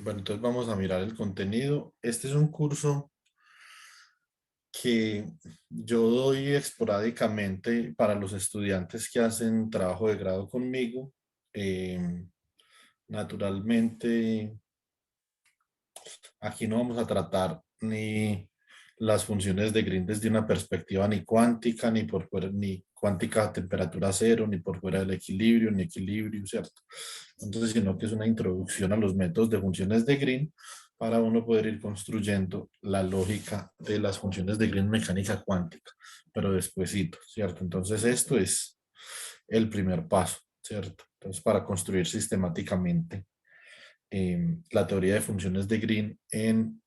Bueno, entonces vamos a mirar el contenido. Este es un curso que yo doy esporádicamente para los estudiantes que hacen trabajo de grado conmigo. Eh, Naturalmente, aquí no vamos a tratar ni las funciones de Green desde una perspectiva ni cuántica, ni por fuera, ni cuántica a temperatura cero, ni por fuera del equilibrio, ni equilibrio, ¿cierto? Entonces, sino que es una introducción a los métodos de funciones de Green para uno poder ir construyendo la lógica de las funciones de Green mecánica cuántica, pero despuesito, ¿cierto? Entonces, esto es el primer paso, ¿cierto? Entonces, para construir sistemáticamente la teoría de funciones de Green en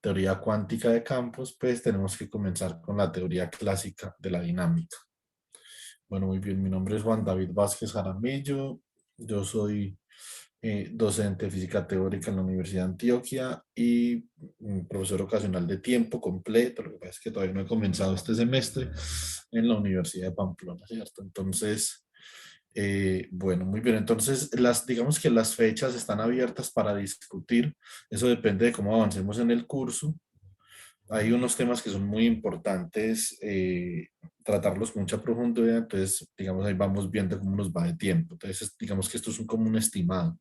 teoría cuántica de campos, pues tenemos que comenzar con la teoría clásica de la dinámica. Bueno, muy bien, mi nombre es Juan David Vázquez Jaramillo, yo soy docente de física teórica en la Universidad de Antioquia y profesor ocasional de tiempo completo. Lo que pasa es que todavía no he comenzado este semestre en la Universidad de Pamplona, ¿cierto? Entonces, bueno, muy bien. Entonces, digamos que las fechas están abiertas para discutir. Eso depende de cómo avancemos en el curso. Hay unos temas que son muy importantes tratarlos con mucha profundidad, entonces, digamos, ahí vamos viendo cómo nos va de tiempo. Entonces, digamos que esto es como un estimado.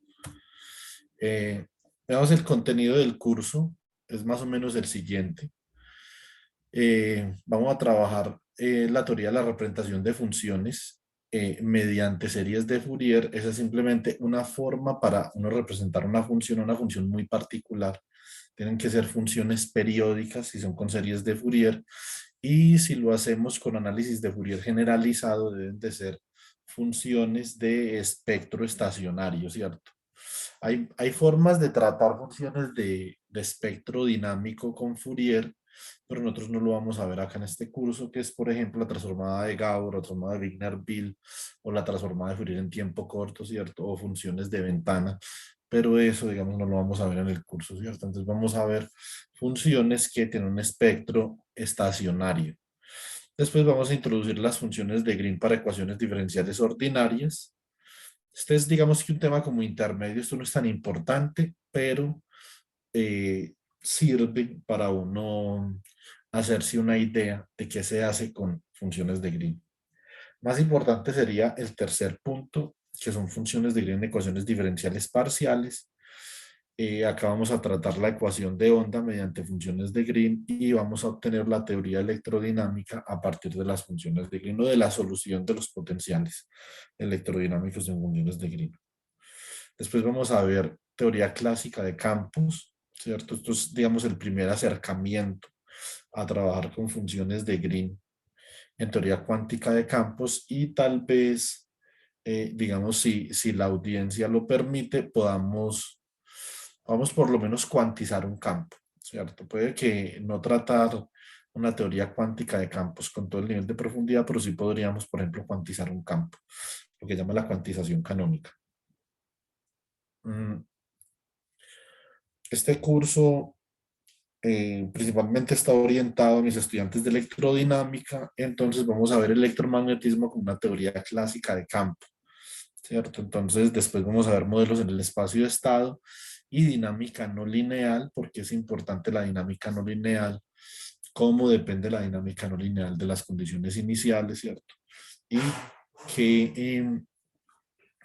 Eh, Veamos el contenido del curso, es más o menos el siguiente. Vamos a trabajar la teoría de la representación de funciones mediante series de Fourier. Esa es simplemente una forma para uno representar una función muy particular. Tienen que ser funciones periódicas si son con series de Fourier. Y si lo hacemos con análisis de Fourier generalizado, deben de ser funciones de espectro estacionario, ¿cierto? Hay formas de tratar funciones de espectro dinámico con Fourier, pero nosotros no lo vamos a ver acá en este curso, que es, por ejemplo, la transformada de Gauss, la transformada de Wigner-Bill o la transformada de Fourier en tiempo corto, ¿cierto? O funciones de ventana, pero eso, digamos, no lo vamos a ver en el curso, ¿cierto? Entonces vamos a ver funciones que tienen un espectro estacionario. Después vamos a introducir las funciones de Green para ecuaciones diferenciales ordinarias. Este es, digamos que un tema como intermedio, esto no es tan importante, pero sirve para uno hacerse una idea de qué se hace con funciones de Green. Más importante sería el tercer punto, que son funciones de Green en ecuaciones diferenciales parciales. Acá vamos a tratar la ecuación de onda mediante funciones de Green y vamos a obtener la teoría electrodinámica a partir de las funciones de Green o de la solución de los potenciales electrodinámicos en funciones de Green. Después vamos a ver teoría clásica de campos, ¿cierto? Esto es, digamos, el primer acercamiento a trabajar con funciones de Green en teoría cuántica de campos y tal vez, digamos, si la audiencia lo permite, vamos por lo menos cuantizar un campo, ¿cierto? Puede que no tratar una teoría cuántica de campos con todo el nivel de profundidad, pero sí podríamos, por ejemplo, cuantizar un campo, lo que llama la cuantización canónica. Este curso principalmente está orientado a mis estudiantes de electrodinámica, entonces vamos a ver el electromagnetismo como una teoría clásica de campo, ¿cierto? Entonces después vamos a ver modelos en el espacio de estado y dinámica no lineal, porque es importante la dinámica no lineal, cómo depende la dinámica no lineal de las condiciones iniciales, ¿cierto? Y qué,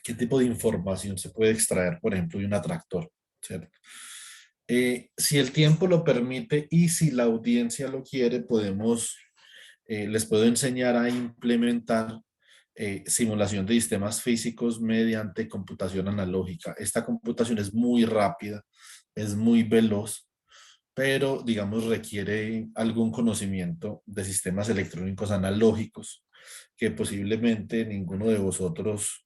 qué tipo de información se puede extraer, por ejemplo, de un atractor, ¿cierto? Si el tiempo lo permite y si la audiencia lo quiere, les puedo enseñar a implementar simulación de sistemas físicos mediante computación analógica. Esta computación es muy rápida, es muy veloz, pero digamos requiere algún conocimiento de sistemas electrónicos analógicos que posiblemente ninguno de vosotros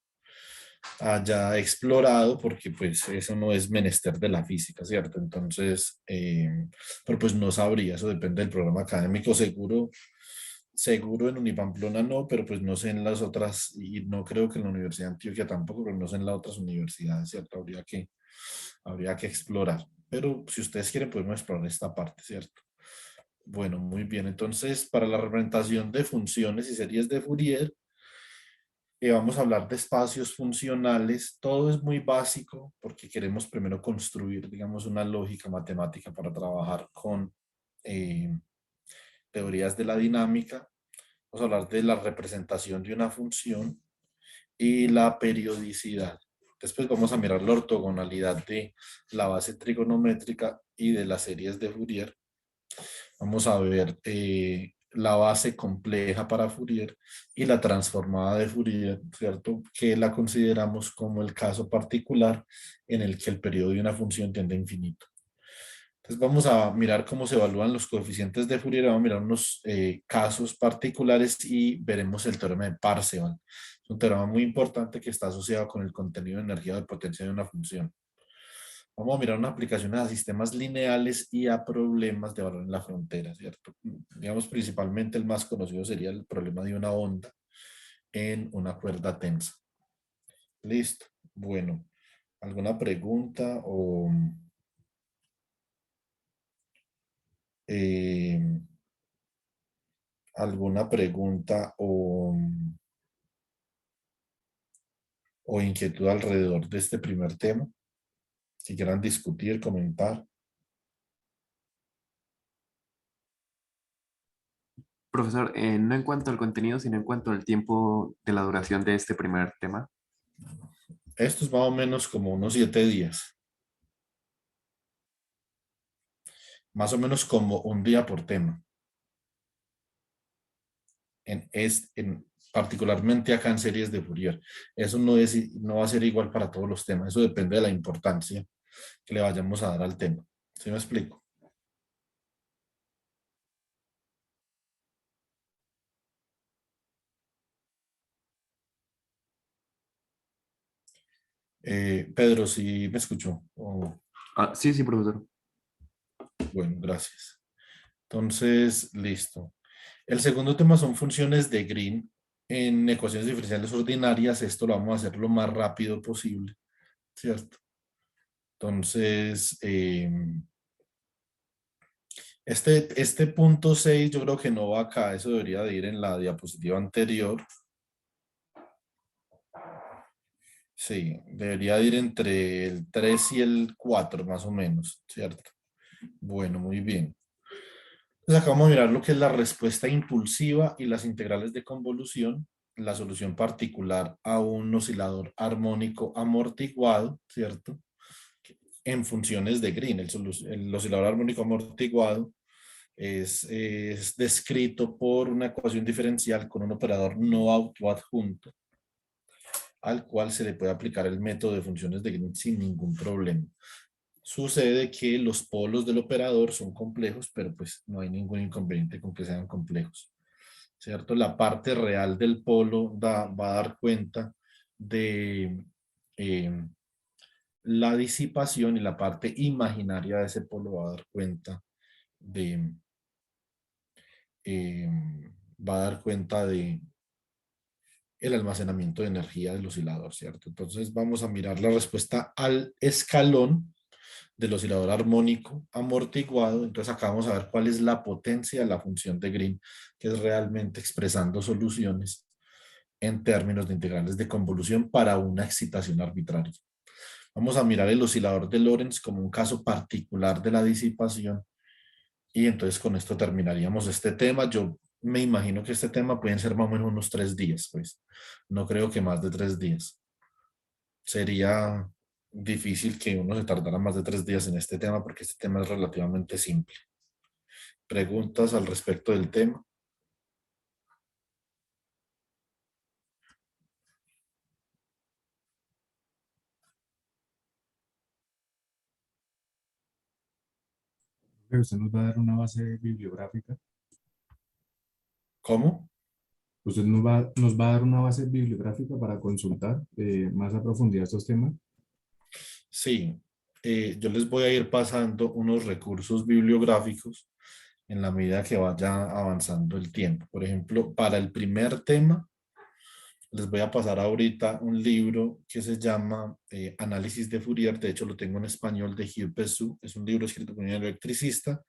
haya explorado, porque pues eso no es menester de la física, ¿cierto? Entonces, pero pues no sabría, eso depende del programa académico, seguro en Unipamplona no, pero pues no sé en las otras, y no creo que en la Universidad de Antioquia tampoco, pero no sé en las otras universidades, ¿cierto? Habría que explorar. Pero si ustedes quieren, podemos explorar esta parte, ¿cierto? Bueno, muy bien. Entonces, para la representación de funciones y series de Fourier, Vamos a hablar de espacios funcionales. Todo es muy básico porque queremos primero construir, digamos, una lógica matemática para trabajar con eh, teorías de la dinámica. Vamos a hablar de la representación de una función y la periodicidad. Después vamos a mirar la ortogonalidad de la base trigonométrica y de las series de Fourier. Vamos a ver la base compleja para Fourier y la transformada de Fourier, ¿cierto? Que la consideramos como el caso particular en el que el periodo de una función tiende a infinito. Entonces vamos a mirar cómo se evalúan los coeficientes de Fourier, vamos a mirar unos casos particulares y veremos el teorema de Parseval. Es un teorema muy importante que está asociado con el contenido de energía de potencia de una función. Vamos a mirar unas aplicaciones a sistemas lineales y a problemas de valor en la frontera, ¿cierto? Digamos, principalmente el más conocido sería el problema de una onda en una cuerda tensa. Listo. Bueno, ¿alguna pregunta o eh, alguna pregunta o inquietud alrededor de este primer tema? Si quieran discutir, comentar. Profesor, no en cuanto al contenido, sino en cuanto al tiempo de la duración de este primer tema. Esto es más o menos como unos 7 días. Más o menos como un día por tema. Particularmente acá en series de Fourier. Eso no va a ser igual para todos los temas. Eso depende de la importancia que le vayamos a dar al tema. ¿Sí me explico? Pedro, ¿sí me escuchó? Ah, sí, sí, profesor. Bueno, gracias. Entonces, listo. El segundo tema son funciones de Green en ecuaciones diferenciales ordinarias. Esto lo vamos a hacer lo más rápido posible, ¿cierto? Entonces, este punto 6 yo creo que no va acá. Eso debería de ir en la diapositiva anterior. Sí, debería de ir entre el 3 y el 4 más o menos, ¿cierto? Bueno, muy bien. Entonces acá vamos a mirar lo que es la respuesta impulsiva y las integrales de convolución, la solución particular a un oscilador armónico amortiguado, ¿cierto? En funciones de Green. El oscilador armónico amortiguado es descrito por una ecuación diferencial con un operador no autoadjunto, al cual se le puede aplicar el método de funciones de Green sin ningún problema. Sucede que los polos del operador son complejos, pero pues no hay ningún inconveniente con que sean complejos, ¿cierto? La parte real del polo va a dar cuenta de eh, la disipación y la parte imaginaria de ese polo va a dar cuenta de, eh, va a dar cuenta de el almacenamiento de energía del oscilador, ¿cierto? Entonces vamos a mirar la respuesta al escalón del oscilador armónico amortiguado. Entonces acá vamos a ver cuál es la potencia de la función de Green, que es realmente expresando soluciones en términos de integrales de convolución para una excitación arbitraria. Vamos a mirar el oscilador de Lorentz como un caso particular de la disipación y entonces con esto terminaríamos este tema. Yo me imagino que este tema pueden ser más o menos unos 3 días, pues no creo que más de 3 días. Sería difícil que uno se tardara más de 3 días en este tema porque este tema es relativamente simple. ¿Preguntas al respecto del tema? Usted nos va a dar una base bibliográfica. ¿Cómo? Usted nos va a dar una base bibliográfica para consultar más a profundidad estos temas. Sí, yo les voy a ir pasando unos recursos bibliográficos en la medida que vaya avanzando el tiempo. Por ejemplo, para el primer tema, les voy a pasar ahorita un libro que se llama Análisis de Fourier. De hecho, lo tengo en español, de Hugh Pessu. Es un libro escrito por un electricista.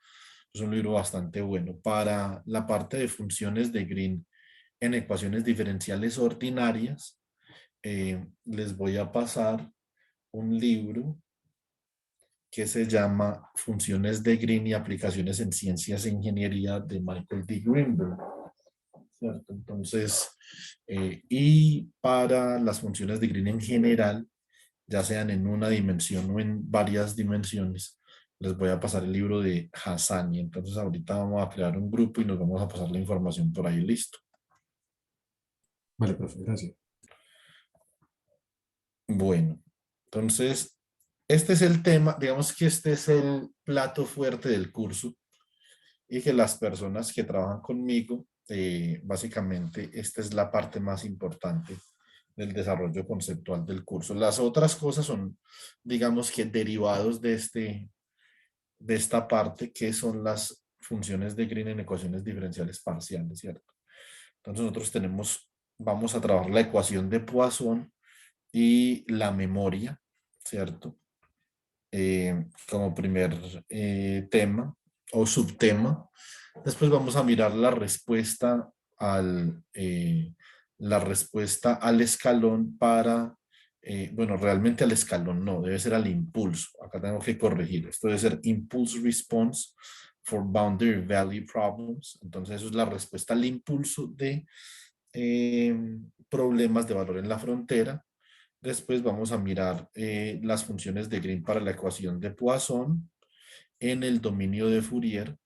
Es un libro bastante bueno. Para la parte de funciones de Green en ecuaciones diferenciales ordinarias, les voy a pasar un libro que se llama Funciones de Green y aplicaciones en ciencias e ingeniería de Michael D. Greenberg. ¿Cierto? Entonces, y para las funciones de Green en general, ya sean en una dimensión o en varias dimensiones, les voy a pasar el libro de Hassani. Entonces, ahorita vamos a crear un grupo y nos vamos a pasar la información por ahí, listo. Vale, profe, gracias. Bueno, entonces, este es el tema, digamos que este es el plato fuerte del curso y que las personas que trabajan conmigo, básicamente, esta es la parte más importante del desarrollo conceptual del curso. Las otras cosas son, digamos que derivados de esta parte, que son las funciones de Green en ecuaciones diferenciales parciales, ¿cierto? Entonces nosotros vamos a trabajar la ecuación de Poisson y la memoria, ¿cierto? Como primer tema o subtema. Después vamos a mirar la respuesta al escalón para, bueno, realmente al escalón no, debe ser al impulso. Acá tengo que corregir. Esto debe ser impulse response for boundary value problems. Entonces eso es la respuesta al impulso de problemas de valor en la frontera. Después vamos a mirar las funciones de Green para la ecuación de Poisson en el dominio de Fourier.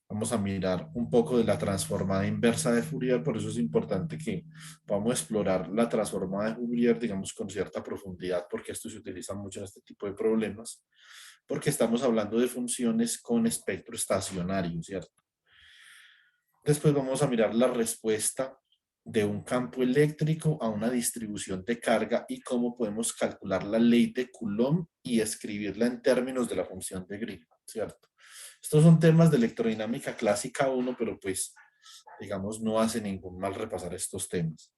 Vamos a mirar un poco de la transformada inversa de Fourier, por eso es importante que podamos explorar la transformada de Fourier, digamos, con cierta profundidad, porque esto se utiliza mucho en este tipo de problemas, porque estamos hablando de funciones con espectro estacionario, ¿cierto? Después vamos a mirar la respuesta de un campo eléctrico a una distribución de carga y cómo podemos calcular la ley de Coulomb y escribirla en términos de la función de Green, ¿cierto? Estos son temas de electrodinámica clásica 1, pero pues, digamos, no hace ningún mal repasar estos temas.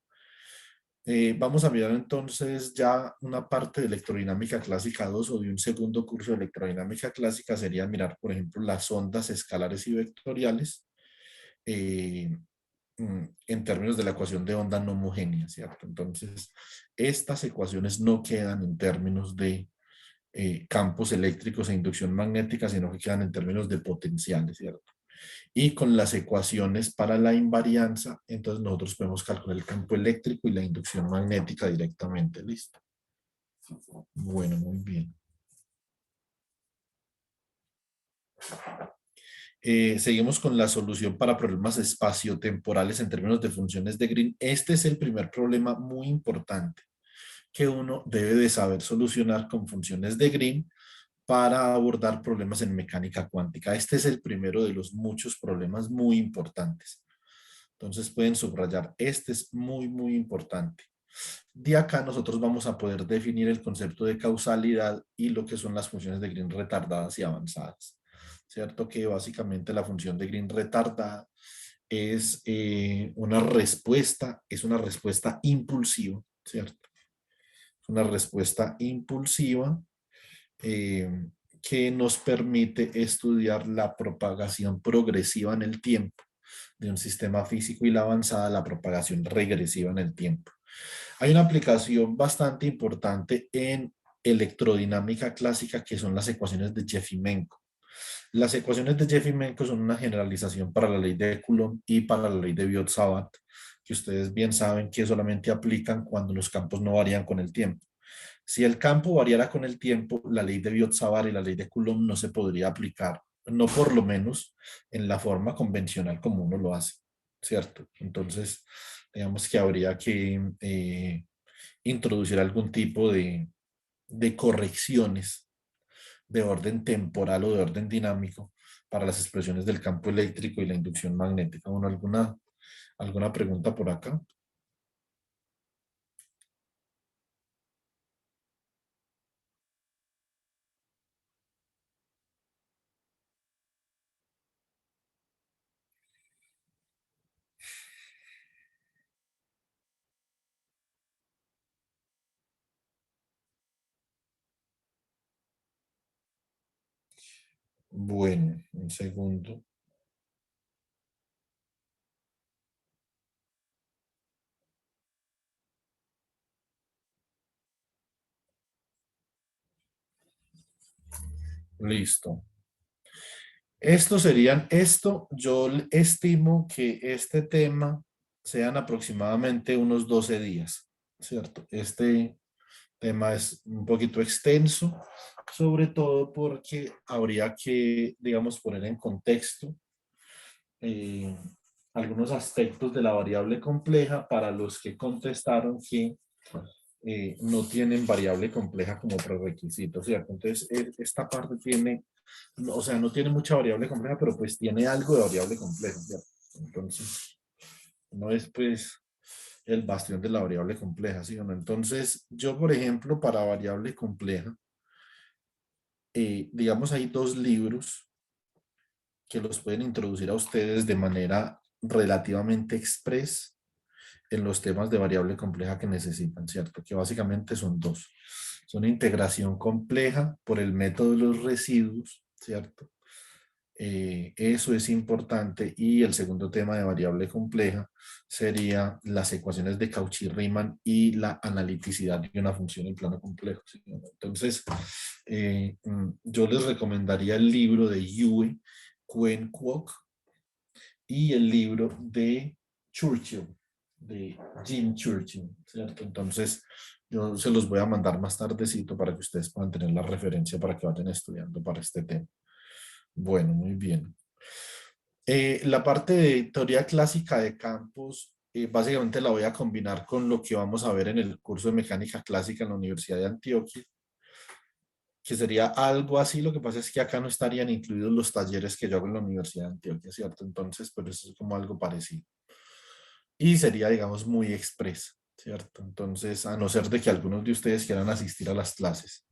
Vamos a mirar entonces ya una parte de electrodinámica clásica 2 o de un segundo curso de electrodinámica clásica sería mirar, por ejemplo, las ondas escalares y vectoriales. Eh, en términos de la ecuación de onda no homogénea, ¿cierto? Entonces, estas ecuaciones no quedan en términos de campos eléctricos e inducción magnética, sino que quedan en términos de potenciales, ¿cierto? Y con las ecuaciones para la invarianza, entonces nosotros podemos calcular el campo eléctrico y la inducción magnética directamente, ¿listo? Bueno, muy bien. Seguimos con la solución para problemas espaciotemporales en términos de funciones de Green. Este es el primer problema muy importante que uno debe de saber solucionar con funciones de Green para abordar problemas en mecánica cuántica. Este es el primero de los muchos problemas muy importantes. Entonces pueden subrayar, este es muy, muy importante. De acá nosotros vamos a poder definir el concepto de causalidad y lo que son las funciones de Green retardadas y avanzadas. ¿Cierto? Que básicamente la función de Green retardada es es una respuesta impulsiva, ¿cierto? Una respuesta impulsiva que nos permite estudiar la propagación progresiva en el tiempo de un sistema físico y la avanzada, la propagación regresiva en el tiempo. Hay una aplicación bastante importante en electrodinámica clásica que son las ecuaciones de Jeffy-Menko. Las ecuaciones de Jeffy-Menko son una generalización para la ley de Coulomb y para la ley de Biot-Savart, que ustedes bien saben que solamente aplican cuando los campos no varían con el tiempo. Si el campo variara con el tiempo, la ley de Biot-Savart y la ley de Coulomb no se podría aplicar, no por lo menos en la forma convencional como uno lo hace, ¿cierto? Entonces, digamos que habría que introducir algún tipo de correcciones de orden temporal o de orden dinámico para las expresiones del campo eléctrico y la inducción magnética. Bueno, ¿alguna pregunta por acá? Bueno, un segundo. Listo. Esto yo estimo que este tema sean aproximadamente unos 12 días, ¿cierto? Este tema es un poquito extenso, sobre todo porque habría que, digamos, poner en contexto eh, algunos aspectos de la variable compleja para los que contestaron que no tienen variable compleja como prerequisito, ¿cierto? Entonces, esta parte tiene, o sea, no tiene mucha variable compleja, pero pues tiene algo de variable compleja, ¿cierto? Entonces, no es pues el bastión de la variable compleja, ¿sí o no? Entonces, yo, por ejemplo, para variable compleja, digamos, hay dos libros que los pueden introducir a ustedes de manera relativamente express en los temas de variable compleja que necesitan, ¿cierto? Que básicamente son dos. Son integración compleja por el método de los residuos, ¿cierto? Eso es importante. Y el segundo tema de variable compleja sería las ecuaciones de Cauchy-Riemann y la analiticidad de una función en plano complejo, ¿sí? Entonces, yo les recomendaría el libro de Yue, Quen Kwok, y el libro de Churchill, de Jim Churchill, ¿cierto? Entonces, yo se los voy a mandar más tardecito para que ustedes puedan tener la referencia para que vayan estudiando para este tema. Bueno, muy bien. La parte de teoría clásica de campos, básicamente la voy a combinar con lo que vamos a ver en el curso de mecánica clásica en la Universidad de Antioquia, que sería algo así. Lo que pasa es que acá no estarían incluidos los talleres que yo hago en la Universidad de Antioquia, ¿cierto? Entonces, pues eso es como algo parecido. Y sería, digamos, muy expresa, ¿cierto? Entonces, a no ser de que algunos de ustedes quieran asistir a las clases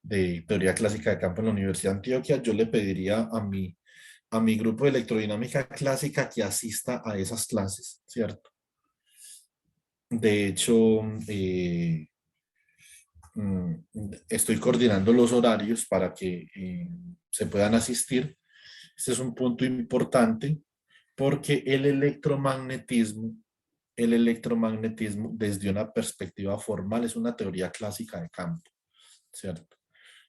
de teoría clásica de campo en la Universidad de Antioquia, yo le pediría a mi grupo de electrodinámica clásica que asista a esas clases, ¿cierto? De hecho, mm, estoy coordinando los horarios para que se puedan asistir. Este es un punto importante porque el electromagnetismo desde una perspectiva formal es una teoría clásica de campo, ¿cierto?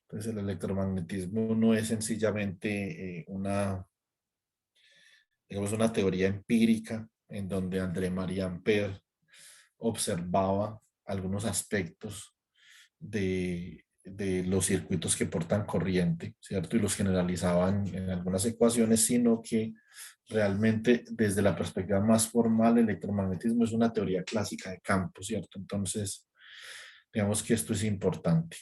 Entonces el electromagnetismo no es sencillamente digamos, una teoría empírica en donde André-Marie Ampère observaba algunos aspectos de los circuitos que portan corriente, ¿cierto? Y los generalizaban en algunas ecuaciones, sino que realmente desde la perspectiva más formal, el electromagnetismo es una teoría clásica de campo, ¿cierto? Entonces, digamos que esto es importante.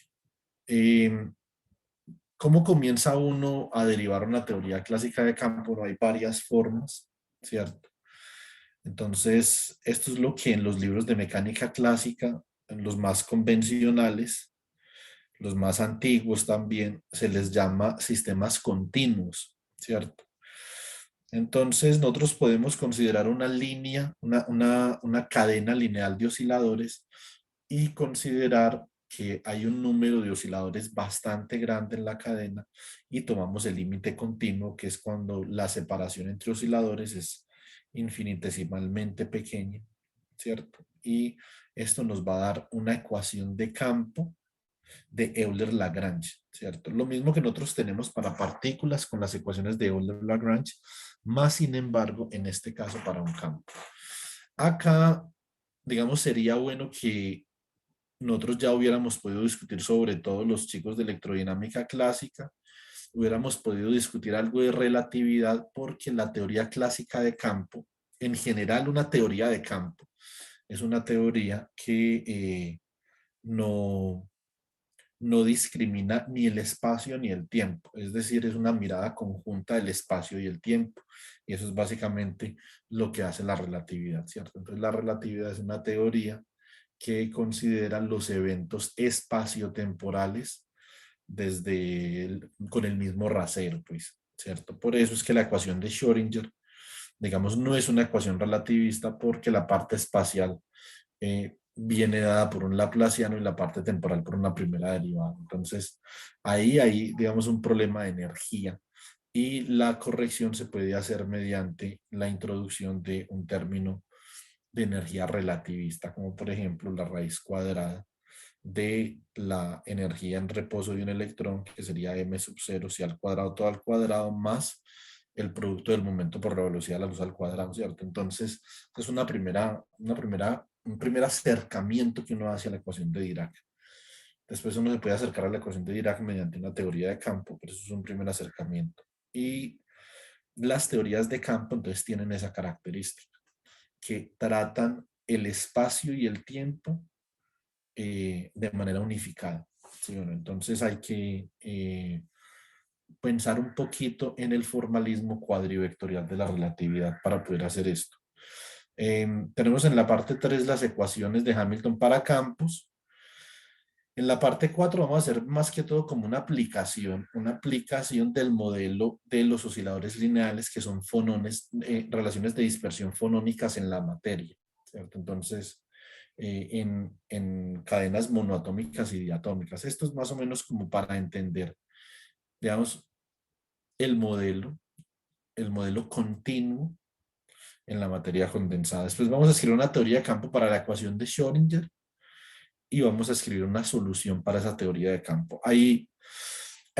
¿Cómo comienza uno a derivar una teoría clásica de campo? No, hay varias formas, ¿cierto? Entonces, esto es lo que en los libros de mecánica clásica, en los más convencionales, los más antiguos también, se les llama sistemas continuos, ¿cierto? Entonces, nosotros podemos considerar una línea, una cadena lineal de osciladores y considerar que hay un número de osciladores bastante grande en la cadena y tomamos el límite continuo, que es cuando la separación entre osciladores es infinitesimalmente pequeña, ¿cierto? Y esto nos va a dar una ecuación de campo de Euler-Lagrange, ¿cierto? Lo mismo que nosotros tenemos para partículas con las ecuaciones de Euler-Lagrange, más sin embargo, en este caso para un campo. Acá, digamos, sería bueno que nosotros ya hubiéramos podido discutir, sobre todo los chicos de electrodinámica clásica, hubiéramos podido discutir algo de relatividad, porque la teoría clásica de campo, en general una teoría de campo, es una teoría que no discrimina ni el espacio ni el tiempo, es decir, es una mirada conjunta del espacio y el tiempo, y eso es básicamente lo que hace la relatividad, ¿cierto? Entonces la relatividad es una teoría que considera los eventos espaciotemporales con el mismo rasero, pues, ¿cierto? Por eso es que la ecuación de Schrödinger, digamos, no es una ecuación relativista, porque la parte espacial viene dada por un laplaciano y la parte temporal por una primera derivada. Entonces, ahí hay, digamos, un problema de energía, y la corrección se puede hacer mediante la introducción de un término de energía relativista, como por ejemplo la raíz cuadrada de la energía en reposo de un electrón, que sería m sub 0 c al cuadrado todo al cuadrado, más el producto del momento por la velocidad de la luz al cuadrado, ¿cierto? Entonces, es un primer acercamiento que uno hace a la ecuación de Dirac. Después uno se puede acercar a la ecuación de Dirac mediante una teoría de campo, pero eso es un primer acercamiento. Y las teorías de campo entonces tienen esa característica, que tratan el espacio y el tiempo de manera unificada. ¿Sí? Bueno, entonces hay que pensar un poquito en el formalismo cuadrivectorial de la relatividad para poder hacer esto. Tenemos en la parte 3 las ecuaciones de Hamilton para campos. En la parte 4 vamos a hacer más que todo como una aplicación del modelo de los osciladores lineales, que son fonones, relaciones de dispersión fonónicas en la materia, ¿cierto? Entonces, en cadenas monoatómicas y diatómicas. Esto es más o menos como para entender, digamos, el modelo continuo en la materia condensada. Después vamos a escribir una teoría de campo para la ecuación de Schrödinger y vamos a escribir una solución para esa teoría de campo. Hay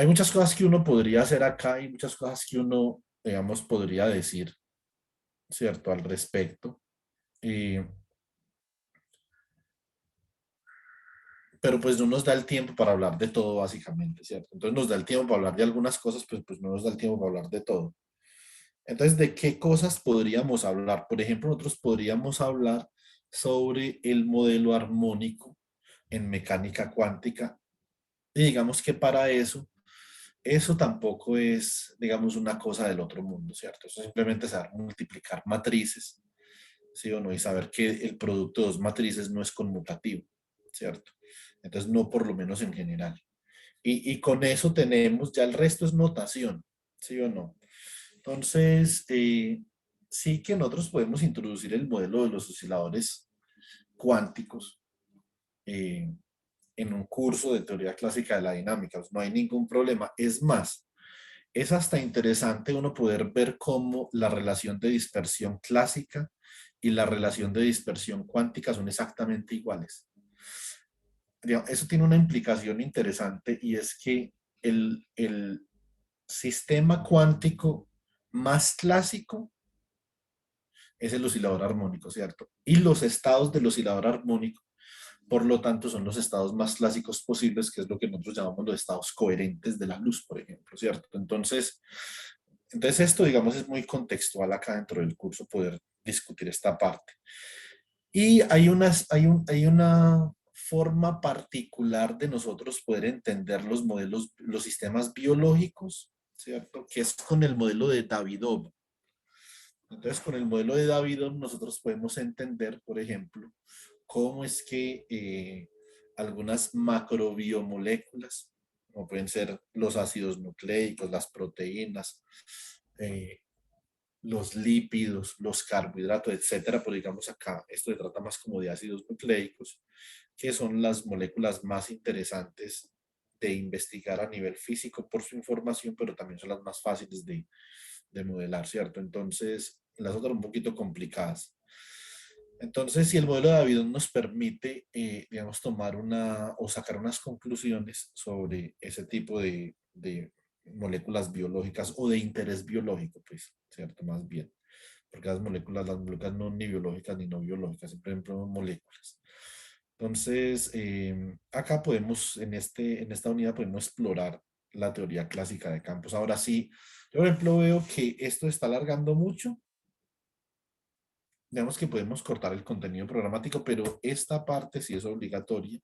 muchas cosas que uno podría hacer acá y muchas cosas que uno, digamos, podría decir, ¿cierto?, al respecto. Pero pues no nos da el tiempo para hablar de todo, básicamente, ¿cierto? Entonces nos da el tiempo para hablar de algunas cosas, pues no nos da el tiempo para hablar de todo. Entonces, ¿de qué cosas podríamos hablar? Por ejemplo, nosotros podríamos hablar sobre el modelo armónico en mecánica cuántica. Y digamos que para eso tampoco es, digamos, una cosa del otro mundo, ¿cierto? Eso simplemente es saber multiplicar matrices, ¿sí o no? Y saber que el producto de dos matrices no es conmutativo, ¿cierto? Entonces, no por lo menos en general. Y con eso tenemos, ya el resto es notación, ¿sí o no? Entonces, sí que nosotros podemos introducir el modelo de los osciladores cuánticos eh, en un curso de teoría clásica de la dinámica. No hay ningún problema. Es más, es hasta interesante uno poder ver cómo la relación de dispersión clásica y la relación de dispersión cuántica son exactamente iguales. Eso tiene una implicación interesante, y es que el sistema cuántico más clásico es el oscilador armónico, ¿cierto? Y los estados del oscilador armónico, por lo tanto, son los estados más clásicos posibles, que es lo que nosotros llamamos los estados coherentes de la luz, por ejemplo, ¿cierto? Entonces esto, digamos, es muy contextual acá dentro del curso poder discutir esta parte. Y hay una forma particular de nosotros poder entender los modelos, los sistemas biológicos, ¿cierto? Que es con el modelo de Davidov. Entonces, con el modelo de Davidov nosotros podemos entender, por ejemplo, cómo es que algunas macrobiomoléculas, como pueden ser los ácidos nucleicos, las proteínas, eh, los lípidos, los carbohidratos, etcétera, pero digamos acá esto se trata más como de ácidos nucleicos, que son las moléculas más interesantes de investigar a nivel físico por su información, pero también son las más fáciles de modelar, ¿cierto? Entonces, las otras un poquito complicadas. Entonces, si el modelo de Davidov nos permite, digamos, tomar o sacar unas conclusiones sobre ese tipo de moléculas biológicas o de interés biológico, pues, ¿cierto? Más bien. Porque las moléculas no ni biológicas ni no biológicas, siempre son moléculas. Entonces, acá podemos, en esta unidad podemos explorar la teoría clásica de campos. Ahora sí, yo por ejemplo veo que esto está alargando mucho. Digamos que podemos cortar el contenido programático, pero esta parte sí es obligatoria,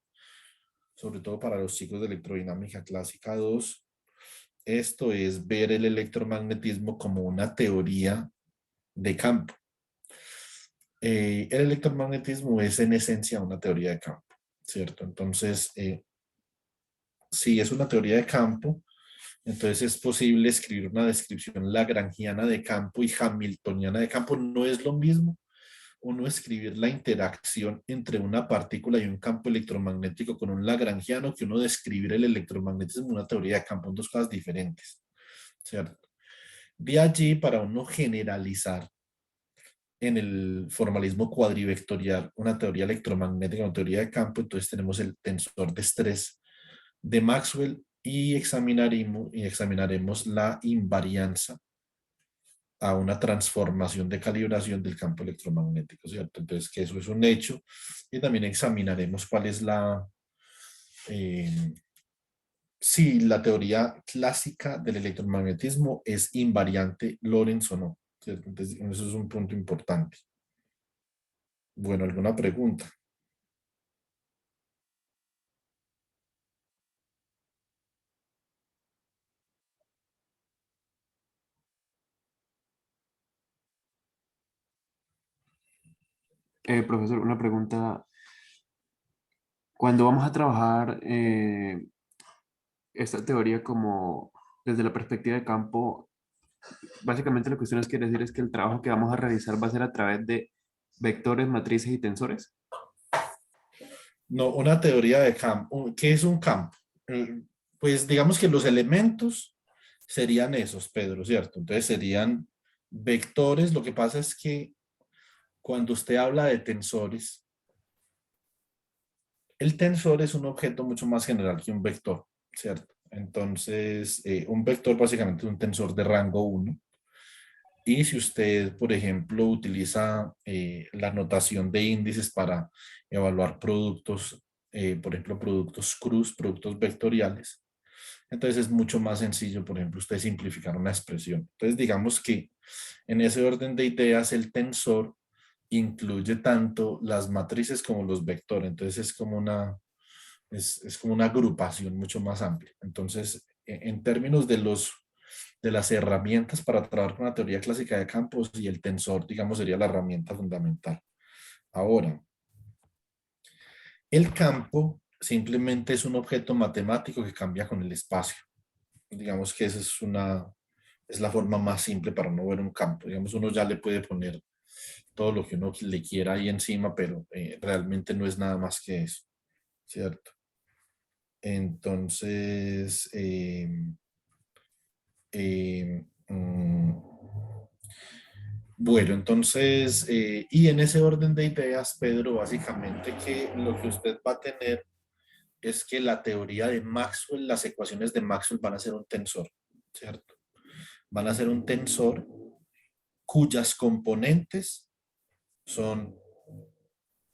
sobre todo para los chicos de electrodinámica clásica 2. Esto es ver el electromagnetismo como una teoría de campo. El electromagnetismo es en esencia una teoría de campo, ¿cierto? Entonces, si es una teoría de campo, entonces es posible escribir una descripción lagrangiana de campo y hamiltoniana de campo. No es lo mismo uno escribir la interacción entre una partícula y un campo electromagnético con un lagrangiano que uno describir el electromagnetismo en una teoría de campo. Son dos cosas diferentes, ¿cierto? De allí, para uno generalizar en el formalismo cuadrivectorial una teoría electromagnética, una teoría de campo. Entonces tenemos el tensor de estrés de Maxwell y examinaremos la invarianza a una transformación de calibración del campo electromagnético, ¿cierto? Entonces, que eso es un hecho. Y también examinaremos cuál es si la teoría clásica del electromagnetismo es invariante Lorentz o no, ¿cierto? Entonces, eso es un punto importante. Bueno, ¿alguna pregunta? Profesor, una pregunta. Cuando vamos a trabajar esta teoría como desde la perspectiva de campo, básicamente lo que usted nos quiere decir es que el trabajo que vamos a realizar va a ser a través de vectores, matrices y tensores. No, una teoría de campo. ¿Qué es un campo? Pues digamos que los elementos serían esos, Pedro, ¿cierto? Entonces serían vectores. Lo que pasa es que cuando usted habla de tensores, el tensor es un objeto mucho más general que un vector, ¿cierto? Entonces, un vector básicamente es un tensor de rango 1. Y si usted, por ejemplo, utiliza la notación de índices para evaluar productos, por ejemplo, productos cruz, productos vectoriales, entonces es mucho más sencillo, por ejemplo, usted simplificar una expresión. Entonces, digamos que en ese orden de ideas, el tensor incluye tanto las matrices como los vectores. Entonces, es como una agrupación mucho más amplia. Entonces, en términos de las herramientas para trabajar con la teoría clásica de campos, y el tensor, digamos, sería la herramienta fundamental. Ahora, el campo simplemente es un objeto matemático que cambia con el espacio. Digamos que esa es la forma más simple para no ver un campo. Digamos, uno ya le puede poner todo lo que uno le quiera ahí encima, pero realmente no es nada más que eso, ¿cierto? Entonces, eh, mm, bueno, entonces, y en ese orden de ideas, Pedro, básicamente que lo que usted va a tener es que la teoría de Maxwell, las ecuaciones de Maxwell van a ser un tensor, ¿cierto? Van a ser un tensor cuyas componentes son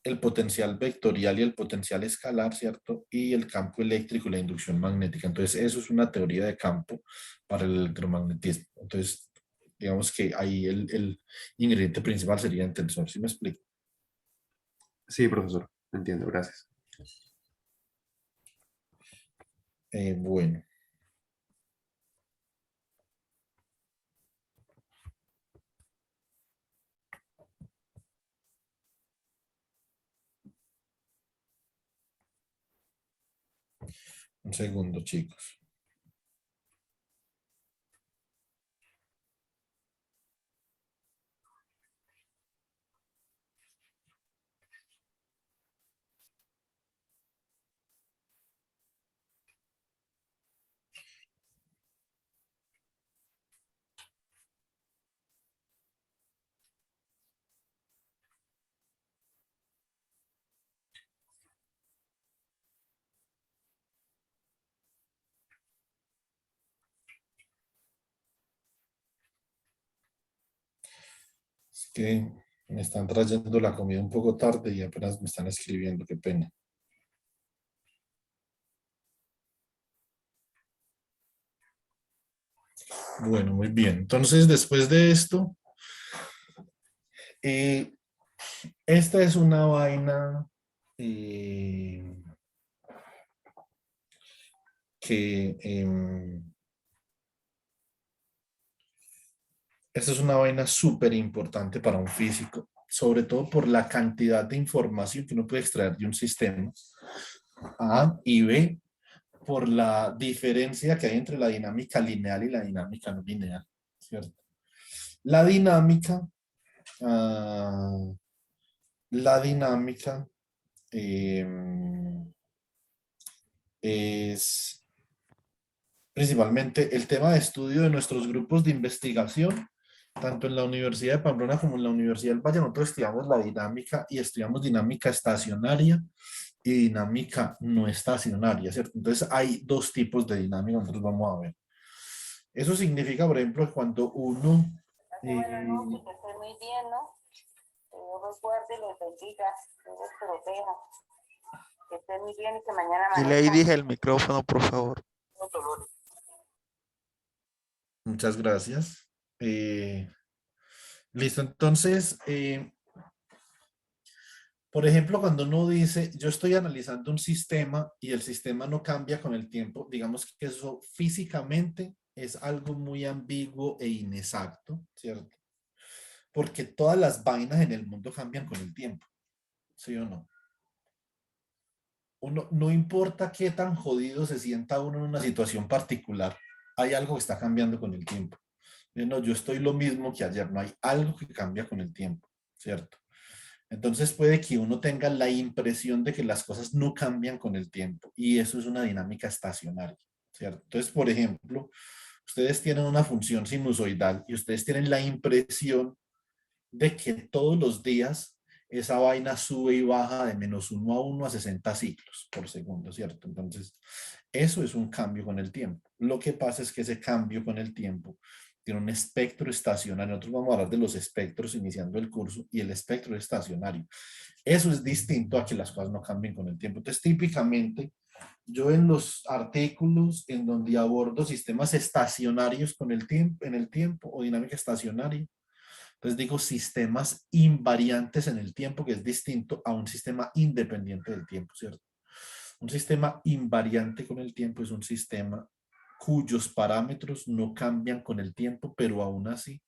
el potencial vectorial y el potencial escalar, ¿cierto? Y el campo eléctrico y la inducción magnética. Entonces, eso es una teoría de campo para el electromagnetismo. Entonces, digamos que ahí el ingrediente principal sería el tensor, ¿sí me explico? Sí, profesor, entiendo, gracias. Bueno, un segundo, chicos. Es que me están trayendo la comida un poco tarde y apenas me están escribiendo, qué pena. Bueno, muy bien. Entonces, después de esto, eh, esta es una vaina eh, que esta es una vaina súper importante para un físico, sobre todo por la cantidad de información que uno puede extraer de un sistema. A y B, por la diferencia que hay entre la dinámica lineal y la dinámica no lineal, ¿cierto? La dinámica, ah, la dinámica es principalmente el tema de estudio de nuestros grupos de investigación tanto en la Universidad de Pamplona como en la Universidad del Valle, nosotros estudiamos la dinámica y estudiamos dinámica estacionaria y dinámica no estacionaria, ¿cierto? Entonces hay dos tipos de dinámica, nosotros vamos a ver. Eso significa, por ejemplo, que cuando uno... Buenas noches, que esté muy bien, ¿no? Que Dios los guarde y los bendiga, que Dios los proteja, que estén muy bien y que mañana Dile ahí, dije el micrófono, por favor. dolores. Muchas gracias. Listo, entonces, por ejemplo, cuando uno dice, yo estoy analizando un sistema y el sistema no cambia con el tiempo, digamos que eso físicamente es algo muy ambiguo e inexacto, ¿cierto? Porque todas las vainas en el mundo cambian con el tiempo, ¿sí o no? Uno, no importa qué tan jodido se sienta uno en una situación particular, hay algo que está cambiando con el tiempo. No, yo estoy lo mismo que ayer, no hay algo que cambia con el tiempo, ¿cierto? Entonces puede que uno tenga la impresión de que las cosas no cambian con el tiempo y eso es una dinámica estacionaria, ¿cierto? Entonces, por ejemplo, ustedes tienen una función sinusoidal y ustedes tienen la impresión de que todos los días esa vaina sube y baja de -1 a 60 ciclos por segundo, ¿cierto? Entonces, eso es un cambio con el tiempo. Lo que pasa es que ese cambio con el tiempo tiene un espectro estacionario. Nosotros vamos a hablar de los espectros iniciando el curso y el espectro estacionario. Eso es distinto a que las cosas no cambien con el tiempo. Entonces, típicamente, yo en los artículos en donde abordo sistemas estacionarios con el tiempo, en el tiempo o dinámica estacionaria, entonces digo sistemas invariantes en el tiempo, que es distinto a un sistema independiente del tiempo, ¿cierto? Un sistema invariante con el tiempo es un sistema cuyos parámetros no cambian con el tiempo, pero aún así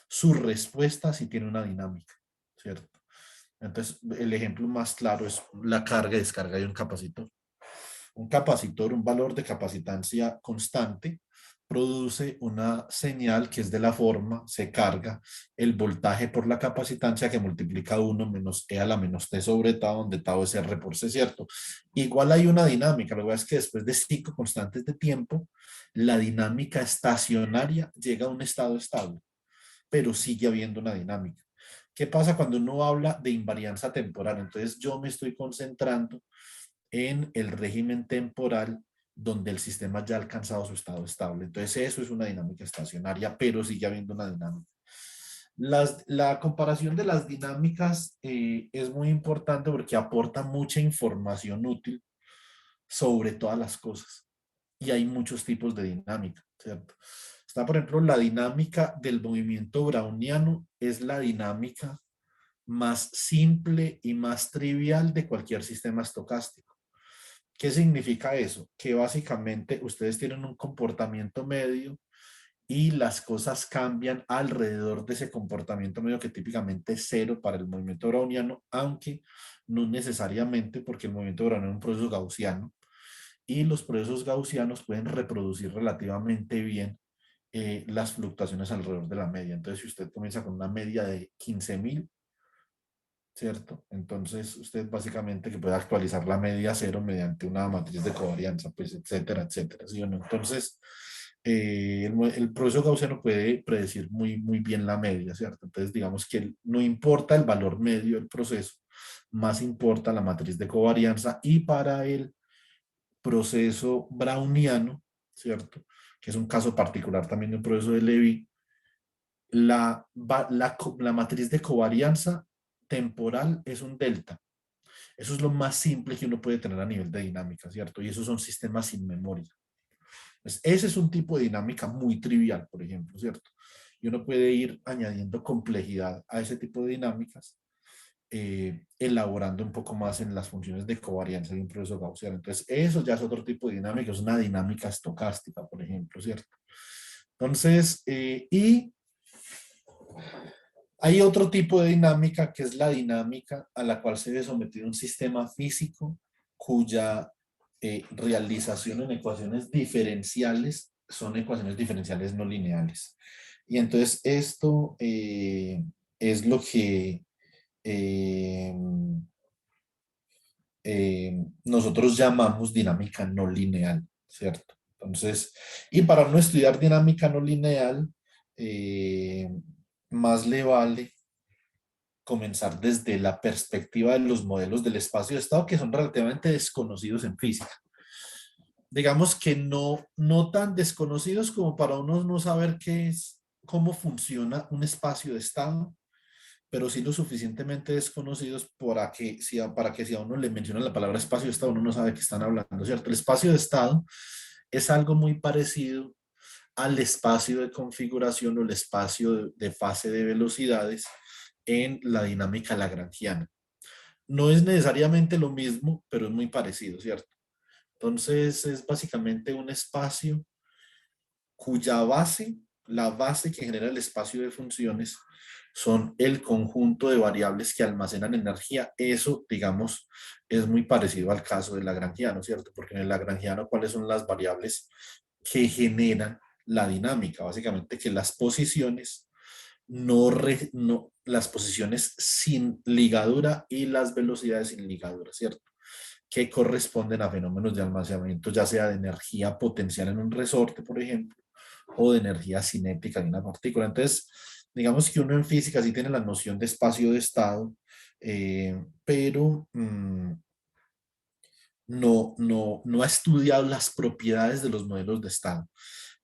su respuesta sí tiene una dinámica, ¿cierto? Entonces, el ejemplo más claro es la carga y descarga de un capacitor. Un capacitor, un valor de capacitancia constante, produce una señal que es de la forma, se carga el voltaje por la capacitancia que multiplica 1 menos E a la menos T sobre tau, donde tau es R por C, ¿cierto? Igual hay una dinámica, lo que pasa es que después de 5 constantes de tiempo, la dinámica estacionaria llega a un estado estable, pero sigue habiendo una dinámica. ¿Qué pasa cuando uno habla de invarianza temporal? Entonces yo me estoy concentrando en el régimen temporal donde el sistema ya ha alcanzado su estado estable. Entonces eso es una dinámica estacionaria, pero sigue habiendo una dinámica. La comparación de las dinámicas es muy importante porque aporta mucha información útil sobre todas las cosas. Y hay muchos tipos de dinámica, ¿cierto? Está, por ejemplo, la dinámica del movimiento browniano, es la dinámica más simple y más trivial de cualquier sistema estocástico. ¿Qué significa eso? Que básicamente ustedes tienen un comportamiento medio y las cosas cambian alrededor de ese comportamiento medio que típicamente es cero para el movimiento browniano, aunque no necesariamente porque el movimiento browniano es un proceso gaussiano y los procesos gaussianos pueden reproducir relativamente bien las fluctuaciones alrededor de la media. Entonces, si usted comienza con una media de 15.000, ¿cierto? Entonces, usted básicamente que puede actualizar la media cero mediante una matriz de covarianza, pues, etcétera, etcétera, ¿sí o no? Entonces, el proceso gaussiano puede predecir muy, muy bien la media, ¿cierto? Entonces, digamos que no importa el valor medio del proceso, más importa la matriz de covarianza y para el proceso browniano, ¿cierto? Que es un caso particular también de un proceso de Levy, la matriz de covarianza temporal es un delta. Eso es lo más simple que uno puede tener a nivel de dinámica, ¿cierto? Y esos son sistemas sin memoria. Entonces, ese es un tipo de dinámica muy trivial, por ejemplo, ¿cierto? Y uno puede ir añadiendo complejidad a ese tipo de dinámicas, elaborando un poco más en las funciones de covarianza de un proceso gaussiano. Entonces, eso ya es otro tipo de dinámica, es una dinámica estocástica, por ejemplo, ¿cierto? Entonces, y hay otro tipo de dinámica que es la dinámica a la cual se ve sometido un sistema físico cuya realización en ecuaciones diferenciales son ecuaciones diferenciales no lineales. Y entonces esto es lo que nosotros llamamos dinámica no lineal, ¿cierto? Entonces, y para no estudiar dinámica no lineal, más le vale comenzar desde la perspectiva de los modelos del espacio de estado que son relativamente desconocidos en física. Digamos que no tan desconocidos como para uno no saber qué es, cómo funciona un espacio de estado, pero sí lo suficientemente desconocidos para que si a uno le menciona la palabra espacio de estado, uno no sabe de qué están hablando, ¿cierto? El espacio de estado es algo muy parecido al espacio de configuración o el espacio de fase de velocidades en la dinámica lagrangiana. No es necesariamente lo mismo, pero es muy parecido, ¿cierto? Entonces es básicamente un espacio cuya base, la base que genera el espacio de funciones, son el conjunto de variables que almacenan energía. Eso, digamos, es muy parecido al caso del lagrangiano, ¿cierto? Porque en el lagrangiano, ¿cuáles son las variables que generan la dinámica? Básicamente que las posiciones las posiciones sin ligadura y las velocidades sin ligadura, ¿cierto? Que corresponden a fenómenos de almacenamiento, ya sea de energía potencial en un resorte, por ejemplo, o de energía cinética en una partícula. Entonces, digamos que uno en física sí tiene la noción de espacio de estado, pero no ha estudiado las propiedades de los modelos de estado.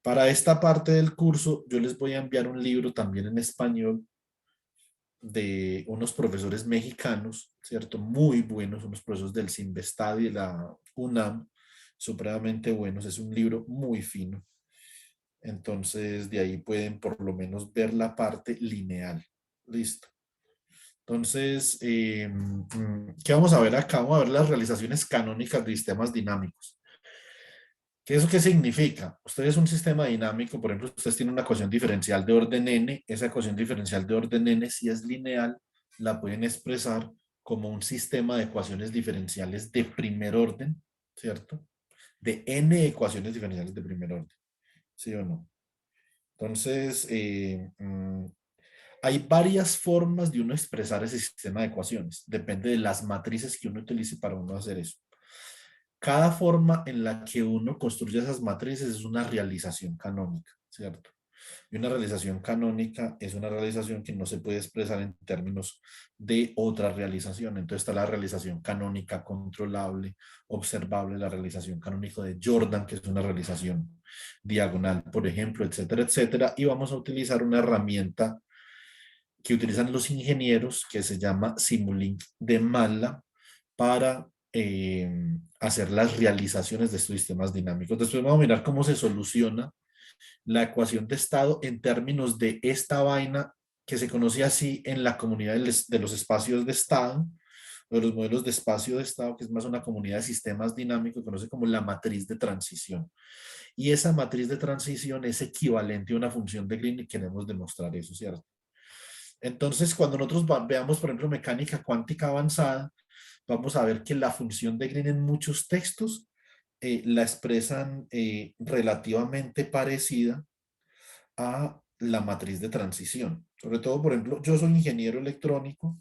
Para esta parte del curso, yo les voy a enviar un libro también en español de unos profesores mexicanos, ¿cierto? Muy buenos, unos profesores del Sinvestad y de la UNAM, supremamente buenos. Es un libro muy fino. Entonces, de ahí pueden por lo menos ver la parte lineal. Listo. Entonces, ¿qué vamos a ver acá? Vamos a ver las realizaciones canónicas de sistemas dinámicos. ¿Eso qué significa? Ustedes un sistema dinámico, por ejemplo, ustedes tienen una ecuación diferencial de orden n, esa ecuación diferencial de orden n, si es lineal, la pueden expresar como un sistema de ecuaciones diferenciales de primer orden, ¿cierto? De n ecuaciones diferenciales de primer orden, ¿sí o no? Entonces, hay varias formas de uno expresar ese sistema de ecuaciones, depende de las matrices que uno utilice para uno hacer eso. Cada forma en la que uno construye esas matrices es una realización canónica, ¿cierto? Y una realización canónica es una realización que no se puede expresar en términos de otra realización. Entonces está la realización canónica controlable, observable, la realización canónica de Jordan, que es una realización diagonal, por ejemplo, etcétera, etcétera. Y vamos a utilizar una herramienta que utilizan los ingenieros que se llama Simulink de MATLAB para hacer las realizaciones de estos sistemas dinámicos. Después vamos a mirar cómo se soluciona la ecuación de estado en términos de esta vaina que se conoce así en la comunidad de los espacios de estado, o de los modelos de espacio de estado, que es más una comunidad de sistemas dinámicos, que conoce como la matriz de transición. Y esa matriz de transición es equivalente a una función de Green y queremos demostrar eso, ¿cierto? Entonces, cuando nosotros veamos, por ejemplo, mecánica cuántica avanzada, vamos a ver que la función de Green en muchos textos la expresan relativamente parecida a la matriz de transición. Sobre todo, por ejemplo, yo soy ingeniero electrónico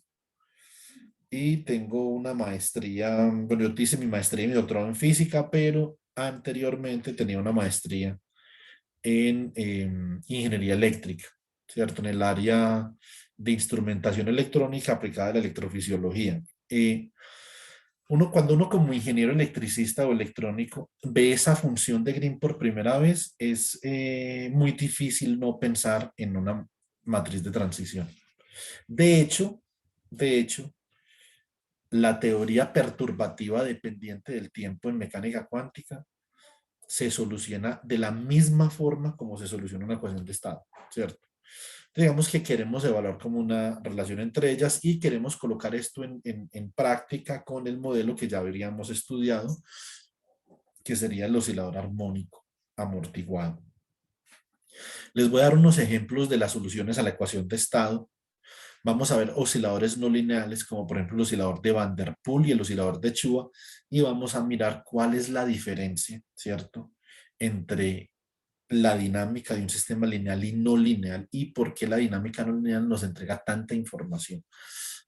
y tengo una maestría, bueno, yo hice mi maestría y mi doctorado en física, pero anteriormente tenía una maestría en ingeniería eléctrica, ¿cierto? En el área de instrumentación electrónica aplicada a la electrofisiología. Cuando uno como ingeniero electricista o electrónico ve esa función de Green por primera vez, es muy difícil no pensar en una matriz de transición. De hecho, la teoría perturbativa dependiente del tiempo en mecánica cuántica se soluciona de la misma forma como se soluciona una ecuación de estado, ¿cierto? Digamos que queremos evaluar como una relación entre ellas y queremos colocar esto en práctica con el modelo que ya habríamos estudiado, que sería el oscilador armónico amortiguado. Les voy a dar unos ejemplos de las soluciones a la ecuación de estado. Vamos a ver osciladores no lineales, como por ejemplo el oscilador de Van der Poel y el oscilador de Chua, y vamos a mirar cuál es la diferencia, ¿cierto?, entre la dinámica de un sistema lineal y no lineal y por qué la dinámica no lineal nos entrega tanta información.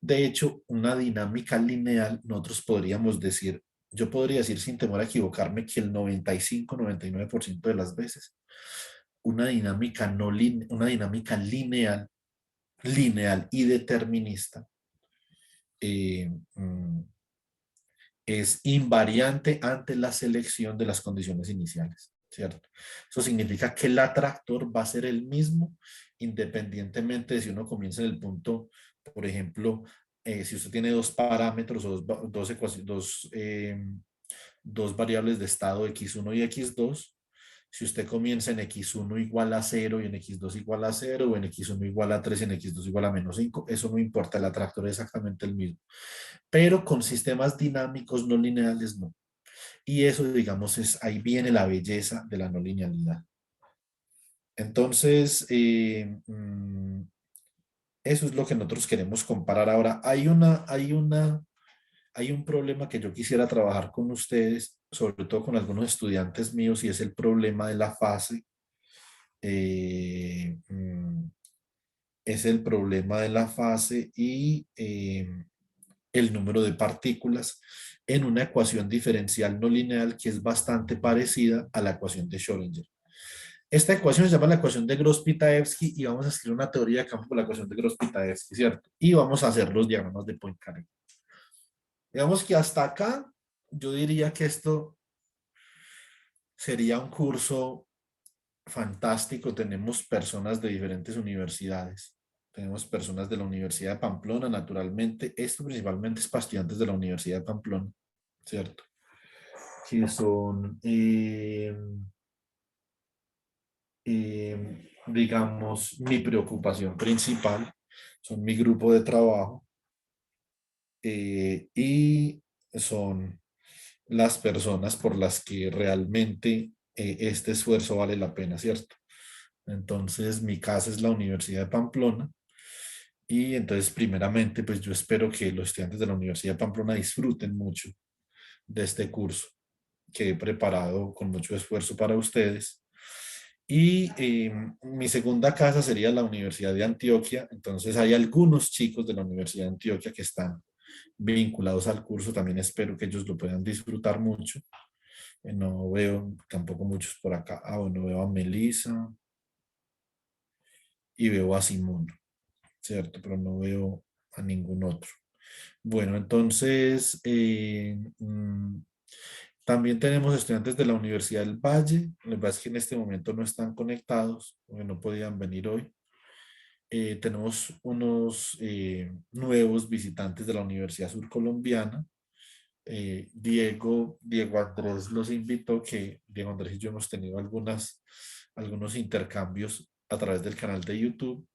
De hecho, una dinámica lineal, nosotros podríamos decir, yo podría decir sin temor a equivocarme que el 95-99% de las veces, una dinámica lineal lineal y determinista eh, es invariante ante la selección de las condiciones iniciales, ¿cierto? Eso significa que el atractor va a ser el mismo independientemente de si uno comienza en el punto, por ejemplo, si usted tiene dos parámetros o dos variables de estado x1 y x2, si usted comienza en x1 igual a 0 y en x2 igual a 0 o en x1 igual a 3 y en x2 igual a -5, eso no importa, el atractor es exactamente el mismo. Pero con sistemas dinámicos no lineales no. Y eso, digamos, ahí viene la belleza de la no linealidad. Entonces, eso es lo que nosotros queremos comparar ahora. Hay un problema que yo quisiera trabajar con ustedes, sobre todo con algunos estudiantes míos, y es el problema de la fase. eh, mm, es el problema de la fase y el número de partículas en una ecuación diferencial no lineal que es bastante parecida a la ecuación de Schrödinger. Esta ecuación se llama la ecuación de Gross-Pitaevsky y vamos a escribir una teoría de campo por la ecuación de Gross-Pitaevsky, ¿cierto? Y vamos a hacer los diagramas de Poincaré. Digamos que hasta acá yo diría que esto sería un curso fantástico. Tenemos personas de diferentes universidades. Tenemos personas de la Universidad de Pamplona, naturalmente. Esto principalmente es para estudiantes de la Universidad de Pamplona, ¿cierto? Que son, digamos, mi preocupación principal, son mi grupo de trabajo y son las personas por las que realmente este esfuerzo vale la pena, ¿cierto? Entonces, mi casa es la Universidad de Pamplona y entonces, primeramente, pues yo espero que los estudiantes de la Universidad de Pamplona disfruten mucho de este curso que he preparado con mucho esfuerzo para ustedes. Y mi segunda casa sería la Universidad de Antioquia. Entonces hay algunos chicos de la Universidad de Antioquia que están vinculados al curso. También espero que ellos lo puedan disfrutar mucho. No veo tampoco muchos por acá. Bueno, veo a Melissa y veo a Simón, ¿cierto? Pero no veo a ningún otro. Bueno, entonces también tenemos estudiantes de la Universidad del Valle. Lo que pasa es que en este momento no están conectados, porque no podían venir hoy. Tenemos unos nuevos visitantes de la Universidad Surcolombiana. Diego Andrés los invitó, que Diego Andrés y yo hemos tenido algunos intercambios a través del canal de YouTube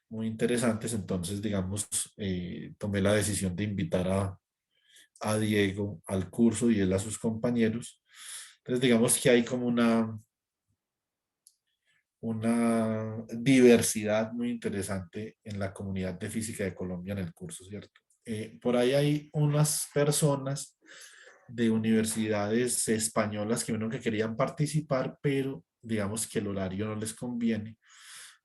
muy interesantes. Entonces, digamos, tomé la decisión de invitar a Diego al curso y él a sus compañeros. Entonces, digamos que hay como una diversidad muy interesante en la comunidad de física de Colombia en el curso, ¿cierto? Por ahí hay unas personas de universidades españolas que bueno que querían participar, pero digamos que el horario no les conviene,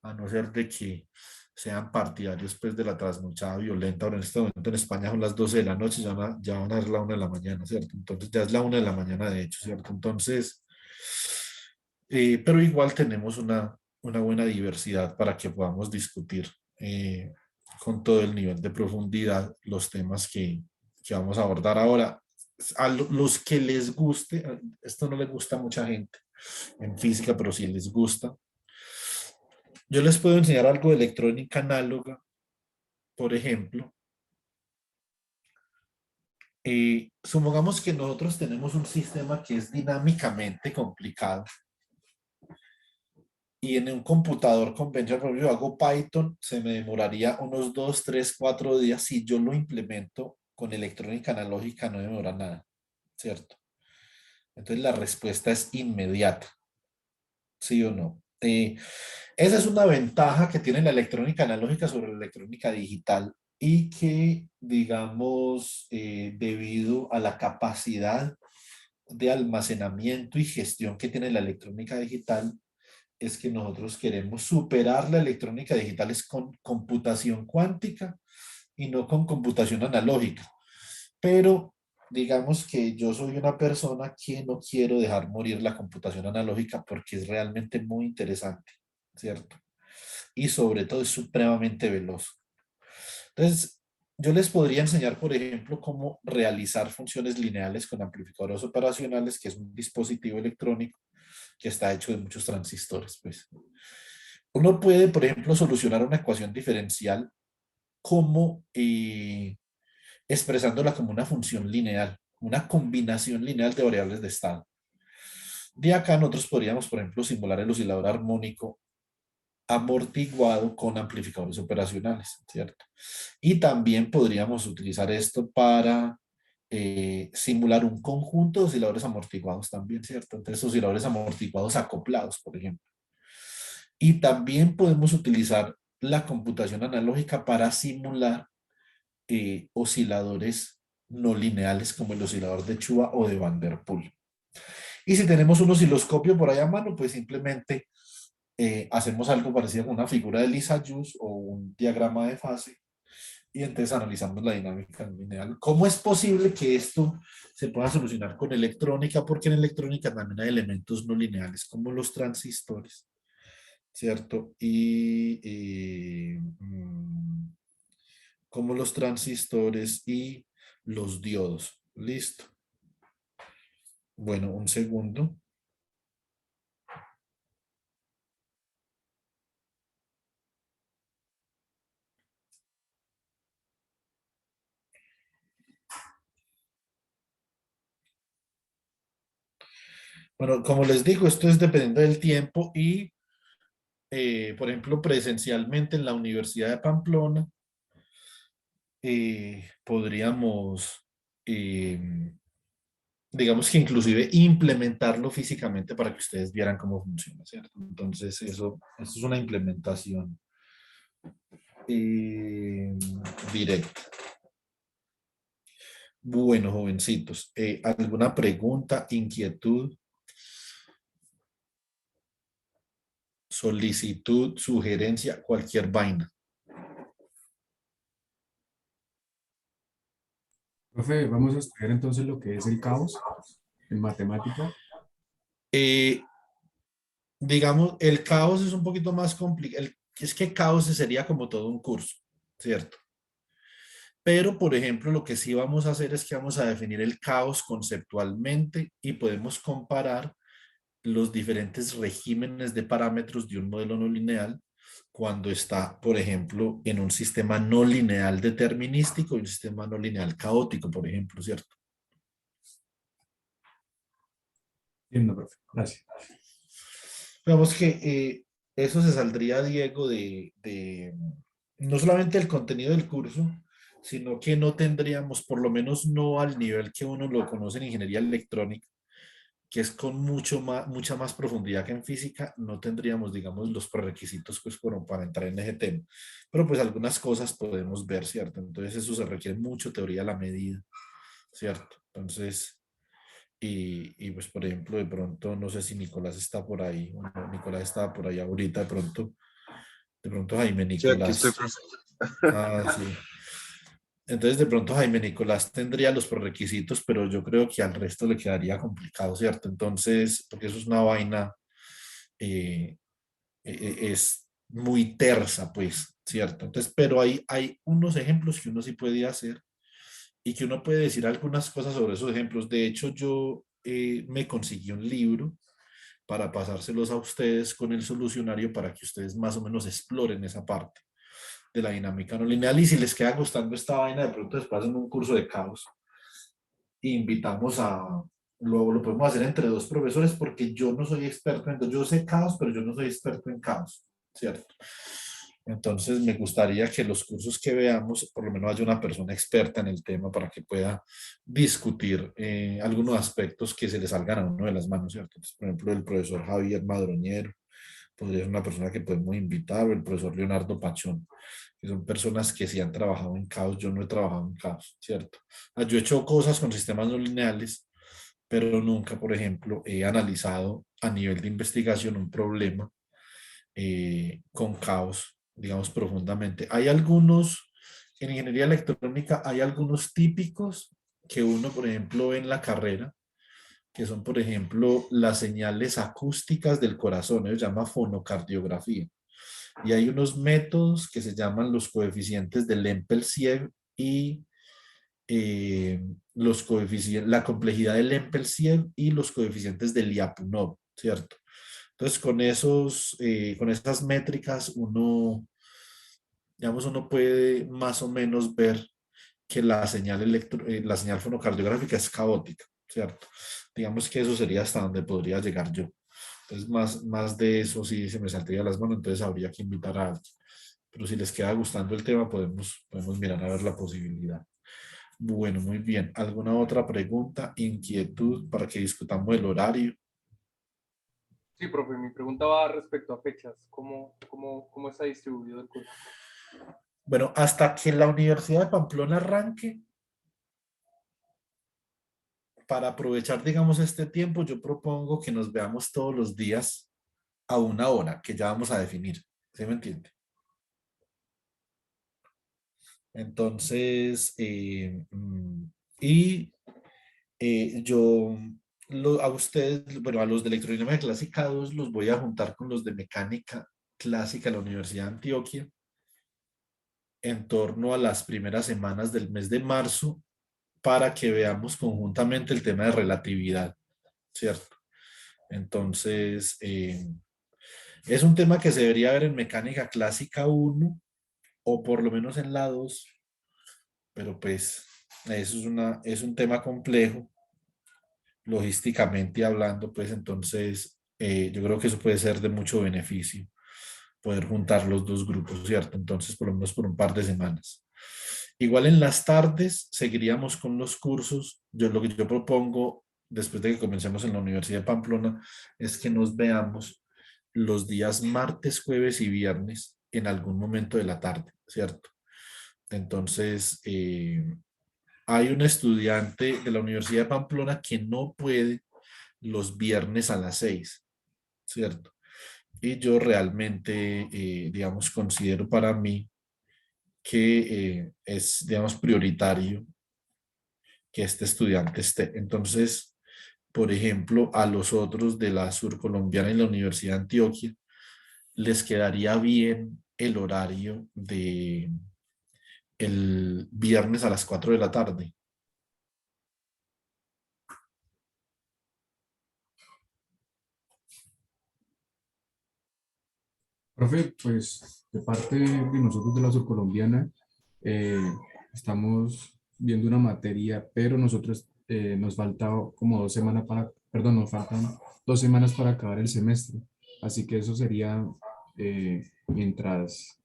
a no ser de que sean partidarios pues de la trasnochada violenta. Ahora en este momento en España son las 12 de la noche, ya van a ser la 1 de la mañana, ¿cierto? Entonces ya es la 1 de la mañana de hecho, ¿cierto? Entonces, pero igual tenemos una buena diversidad para que podamos discutir con todo el nivel de profundidad los temas que vamos a abordar ahora. A los que les guste, esto no le gusta a mucha gente en física, pero si les gusta, yo les puedo enseñar algo de electrónica análoga, por ejemplo. Supongamos que nosotros tenemos un sistema que es dinámicamente complicado y en un computador convencional, por ejemplo, yo hago Python, se me demoraría unos 2, 3, 4 días. Si yo lo implemento con electrónica analógica, no demora nada, ¿cierto? Entonces la respuesta es inmediata, ¿sí o no? Esa es una ventaja que tiene la electrónica analógica sobre la electrónica digital y que, digamos, debido a la capacidad de almacenamiento y gestión que tiene la electrónica digital, es que nosotros queremos superar la electrónica digital es con computación cuántica y no con computación analógica. Pero digamos que yo soy una persona que no quiero dejar morir la computación analógica porque es realmente muy interesante, ¿cierto? y sobre todo es supremamente veloz. Entonces, yo les podría enseñar, por ejemplo, cómo realizar funciones lineales con amplificadores operacionales, que es un dispositivo electrónico que está hecho de muchos transistores. Pues. Uno puede, por ejemplo, solucionar una ecuación diferencial como expresándola como una función lineal, una combinación lineal de variables de estado. De acá nosotros podríamos, por ejemplo, simular el oscilador armónico amortiguado con amplificadores operacionales, ¿cierto? Y también podríamos utilizar esto para simular un conjunto de osciladores amortiguados también, ¿cierto? Entonces, osciladores amortiguados acoplados, por ejemplo. Y también podemos utilizar la computación analógica para simular osciladores no lineales como el oscilador de Chuba o de Van der Poel. Y si tenemos un osciloscopio por ahí a mano, pues simplemente hacemos algo parecido con una figura de Lissajous o un diagrama de fase y entonces analizamos la dinámica lineal. ¿Cómo es posible que esto se pueda solucionar con electrónica? Porque en electrónica también hay elementos no lineales como los transistores, ¿cierto? Como los transistores y los diodos. Listo. Bueno, un segundo. Bueno, como les digo, esto es dependiendo del tiempo y, por ejemplo, presencialmente en la Universidad de Pamplona, podríamos, digamos que inclusive implementarlo físicamente para que ustedes vieran cómo funciona, ¿cierto? Entonces, eso es una implementación eh, directa. Bueno, jovencitos, ¿alguna pregunta, inquietud, solicitud, sugerencia, cualquier vaina? Profe, vamos a estudiar entonces lo que es el caos en matemática. Eh, digamos, el caos es un poquito más complicado. Es que caos sería como todo un curso, ¿cierto? Pero, por ejemplo, lo que sí vamos a hacer es que vamos a definir el caos conceptualmente y podemos comparar los diferentes regímenes de parámetros de un modelo no lineal cuando está, por ejemplo, en un sistema no lineal determinístico y un sistema no lineal caótico, por ejemplo, ¿cierto? Entiendo, profe. Gracias. Digamos que eso se saldría, Diego, no solamente el contenido del curso, sino que no tendríamos, por lo menos no al nivel que uno lo conoce en ingeniería electrónica, que es con mucha más profundidad que en física, no tendríamos, digamos, los prerequisitos pues, para entrar en ese tema. Pero pues algunas cosas podemos ver, ¿cierto? Entonces eso se requiere mucho teoría a la medida, ¿cierto? Entonces, pues por ejemplo, de pronto, no sé si Nicolás está por ahí, o no, Nicolás estaba por ahí ahorita, de pronto Jaime Sí, aquí estoy, Nicolás. profe. Ah, sí. Entonces, de pronto Jaime Nicolás tendría los prerequisitos, pero yo creo que al resto le quedaría complicado, ¿cierto? Entonces, porque eso es una vaina, eh, es muy tersa, pues, ¿cierto? Entonces, pero hay unos ejemplos que uno sí puede hacer y que uno puede decir algunas cosas sobre esos ejemplos. De hecho, yo me conseguí un libro para pasárselos a ustedes con el solucionario para que ustedes más o menos exploren esa parte de la dinámica no lineal y si les queda gustando esta vaina, de pronto después hacen un curso de caos e invitamos lo podemos hacer entre dos profesores porque yo no soy experto en, yo sé caos, pero yo no soy experto en caos, ¿cierto? Entonces me gustaría que los cursos que veamos, por lo menos haya una persona experta en el tema para que pueda discutir algunos aspectos que se le salgan a uno de las manos, ¿cierto? Entonces, por ejemplo, el profesor Javier Madroñero podría ser una persona que podemos invitar, o el profesor Leonardo Pachón, que son personas que sí han trabajado en caos, yo no he trabajado en caos, ¿cierto? Yo he hecho cosas con sistemas no lineales, pero nunca, por ejemplo, he analizado a nivel de investigación un problema con caos, digamos, profundamente. Hay algunos, en ingeniería electrónica, hay algunos típicos que uno, por ejemplo, ve en la carrera, que son, por ejemplo, las señales acústicas del corazón, ellos llama fonocardiografía. Y hay unos métodos que se llaman los coeficientes de Lempel-Siev y los coeficientes, la complejidad de Lempel-Siev y los coeficientes de Lyapunov, ¿cierto? Entonces, con esas métricas, digamos, uno puede más o menos ver que la señal fonocardiográfica es caótica, ¿cierto? Digamos que eso sería hasta donde podría llegar yo. Entonces, más de eso sí se me saldría las manos, entonces habría que invitar a alguien. Pero si les queda gustando el tema, podemos mirar a ver la posibilidad. Bueno, muy bien. ¿Alguna otra pregunta, inquietud para que discutamos el horario? Sí, profe, mi pregunta va respecto a fechas. ¿Cómo está distribuido el curso? Bueno, hasta que la Universidad de Pamplona arranque, para aprovechar, digamos, este tiempo, yo propongo que nos veamos todos los días a una hora, que ya vamos a definir. ¿Sí me entiende? Entonces, y yo a ustedes, bueno, a los de electrodinámica clásica 2 los voy a juntar con los de mecánica clásica de la Universidad de Antioquia en torno a las primeras semanas del mes de marzo para que veamos conjuntamente el tema de relatividad, ¿cierto? Entonces, es un tema que se debería ver en mecánica clásica 1 o por lo menos en la 2, pero pues eso es un tema complejo, logísticamente hablando, pues entonces yo creo que eso puede ser de mucho beneficio, poder juntar los dos grupos, ¿cierto? Entonces, por lo menos por un par de semanas. Igual en las tardes seguiríamos con los cursos. Lo que yo propongo, después de que comencemos en la Universidad de Pamplona, es que nos veamos los días martes, jueves y viernes en algún momento de la tarde, ¿cierto? Entonces, hay un estudiante de la Universidad de Pamplona que no puede los viernes a las 6, ¿cierto? Y yo realmente, digamos, considero para mí que es, digamos, prioritario que este estudiante esté. Entonces, por ejemplo, a los otros de la Surcolombiana y la Universidad de Antioquia, les quedaría bien el horario de el viernes a las 4 de la tarde. Profe, pues de parte de nosotros de la Surcolombiana, eh, estamos viendo una materia, pero nosotros nos falta como 2 semanas para, perdón, nos faltan 2 semanas para acabar el semestre. Así que eso sería mientras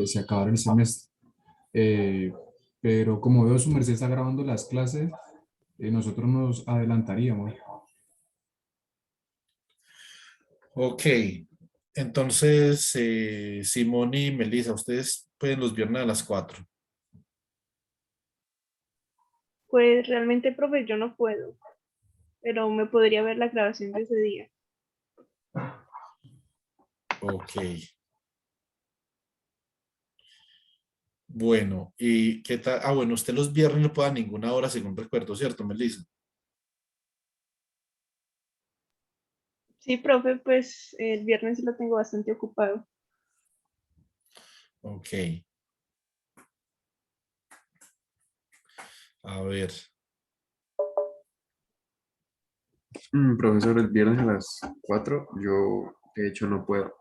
se acabara el semestre. Eh, pero como veo su merced está grabando las clases, nosotros nos adelantaríamos. Ok, entonces, Simón y Melissa, ustedes pueden los viernes a las 4. Pues realmente, profe, yo no puedo, pero me podría ver la grabación de ese día. Ok. Bueno, ¿y qué tal? Ah, bueno, usted los viernes no puede a ninguna hora, según recuerdo, ¿cierto, Melissa? Sí, profe, pues el viernes sí lo tengo bastante ocupado. Ok. A ver, Profesor, el viernes a las 4, yo de hecho no puedo,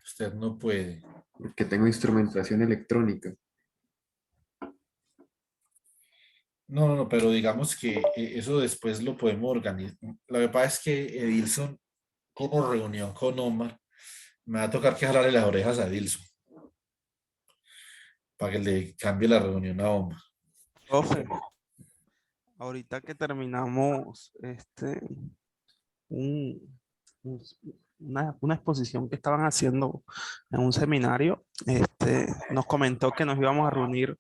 usted no puede. porque tengo instrumentación electrónica. No, no, no, pero digamos que eso después lo podemos organizar. Lo que pasa es que Edilson, como reunión con Omar, me va a tocar que jalarle las orejas a Edilson para que le cambie la reunión a Omar. Profe, ahorita que terminamos un- un- una exposición que estaban haciendo en un seminario, nos comentó que nos íbamos a reunir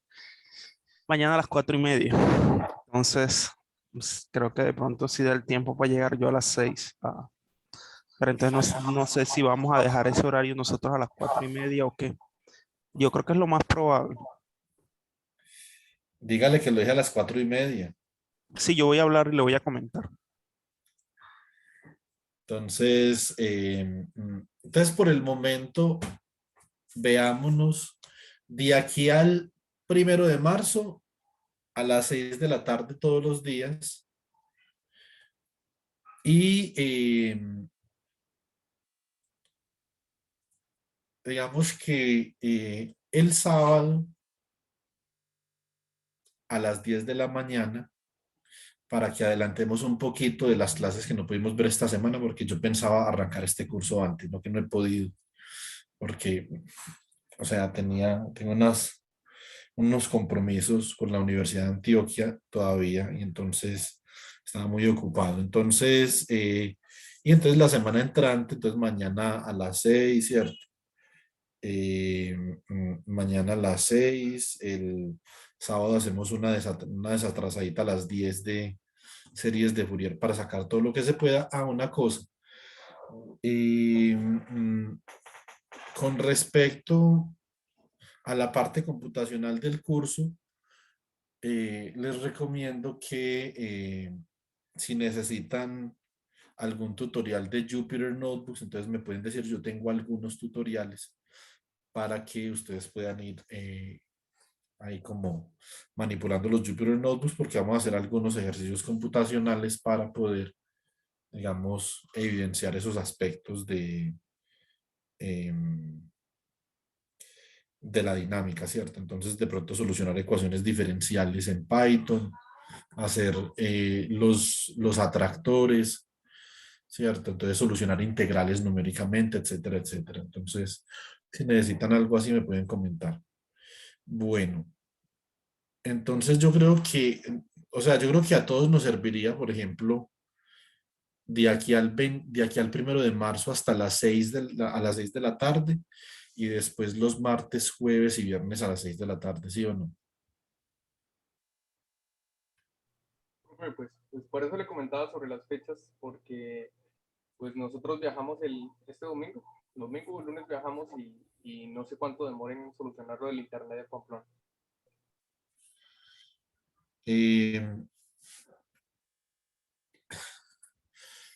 mañana a las 4:30. Entonces, pues, creo que de pronto sí da el tiempo para llegar yo a las 6. Pero entonces no sé si vamos a dejar ese horario nosotros a las 4:30 o qué. Yo creo que es lo más probable. Dígale que lo deje a las 4:30. Sí, yo voy a hablar y le voy a comentar. Entonces, Entonces, por el momento, veámonos de aquí al 1 de marzo a las 6 de la tarde todos los días. Y digamos que el sábado a las 10 de la mañana, para que adelantemos un poquito de las clases que no pudimos ver esta semana, porque yo pensaba arrancar este curso antes, no que no he podido, porque, o sea, tengo unos compromisos con la Universidad de Antioquia todavía, y entonces estaba muy ocupado. Entonces, y entonces la semana entrante, entonces mañana a las 6, ¿cierto? Mañana a las 6, el sábado hacemos una desatrasadita a las 10 de series de Fourier para sacar todo lo que se pueda a una cosa. Con respecto a la parte computacional del curso, les recomiendo que si necesitan algún tutorial de Jupyter Notebooks, entonces me pueden decir, yo tengo algunos tutoriales para que ustedes puedan ir ahí como manipulando los Jupyter Notebooks, porque vamos a hacer algunos ejercicios computacionales para poder, digamos, evidenciar esos aspectos de la dinámica, ¿cierto? Entonces, de pronto solucionar ecuaciones diferenciales en Python, hacer los atractores, ¿cierto? Entonces, solucionar integrales numéricamente, etcétera, etcétera. Entonces, si necesitan algo así, me pueden comentar. Bueno, entonces yo creo que, o sea, yo creo que a todos nos serviría, por ejemplo, de aquí al 1 de marzo hasta a las 6 de la tarde, y después los martes, jueves y viernes a las 6 de la tarde, ¿sí o no? Pues por eso le comentaba sobre las fechas, porque pues nosotros viajamos este domingo o lunes viajamos y no sé cuánto demoren en solucionar lo del internet de Pamplona. Eh,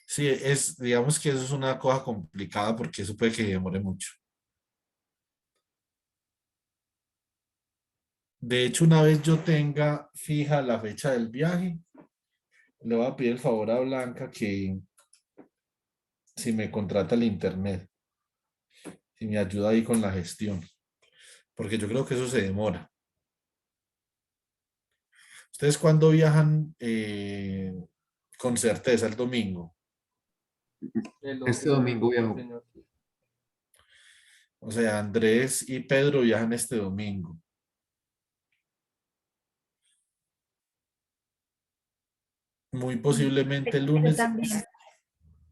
sí, digamos que eso es una cosa complicada porque eso puede que demore mucho. De hecho, una vez yo tenga fija la fecha del viaje, le voy a pedir el favor a Blanca que si me contrata el internet, si me ayuda ahí con la gestión, porque yo creo que eso se demora. ¿Ustedes cuándo viajan con certeza el domingo? Este domingo sí, viajo. señor. O sea, Andrés y Pedro viajan este domingo. Muy posiblemente el Yo lunes. también.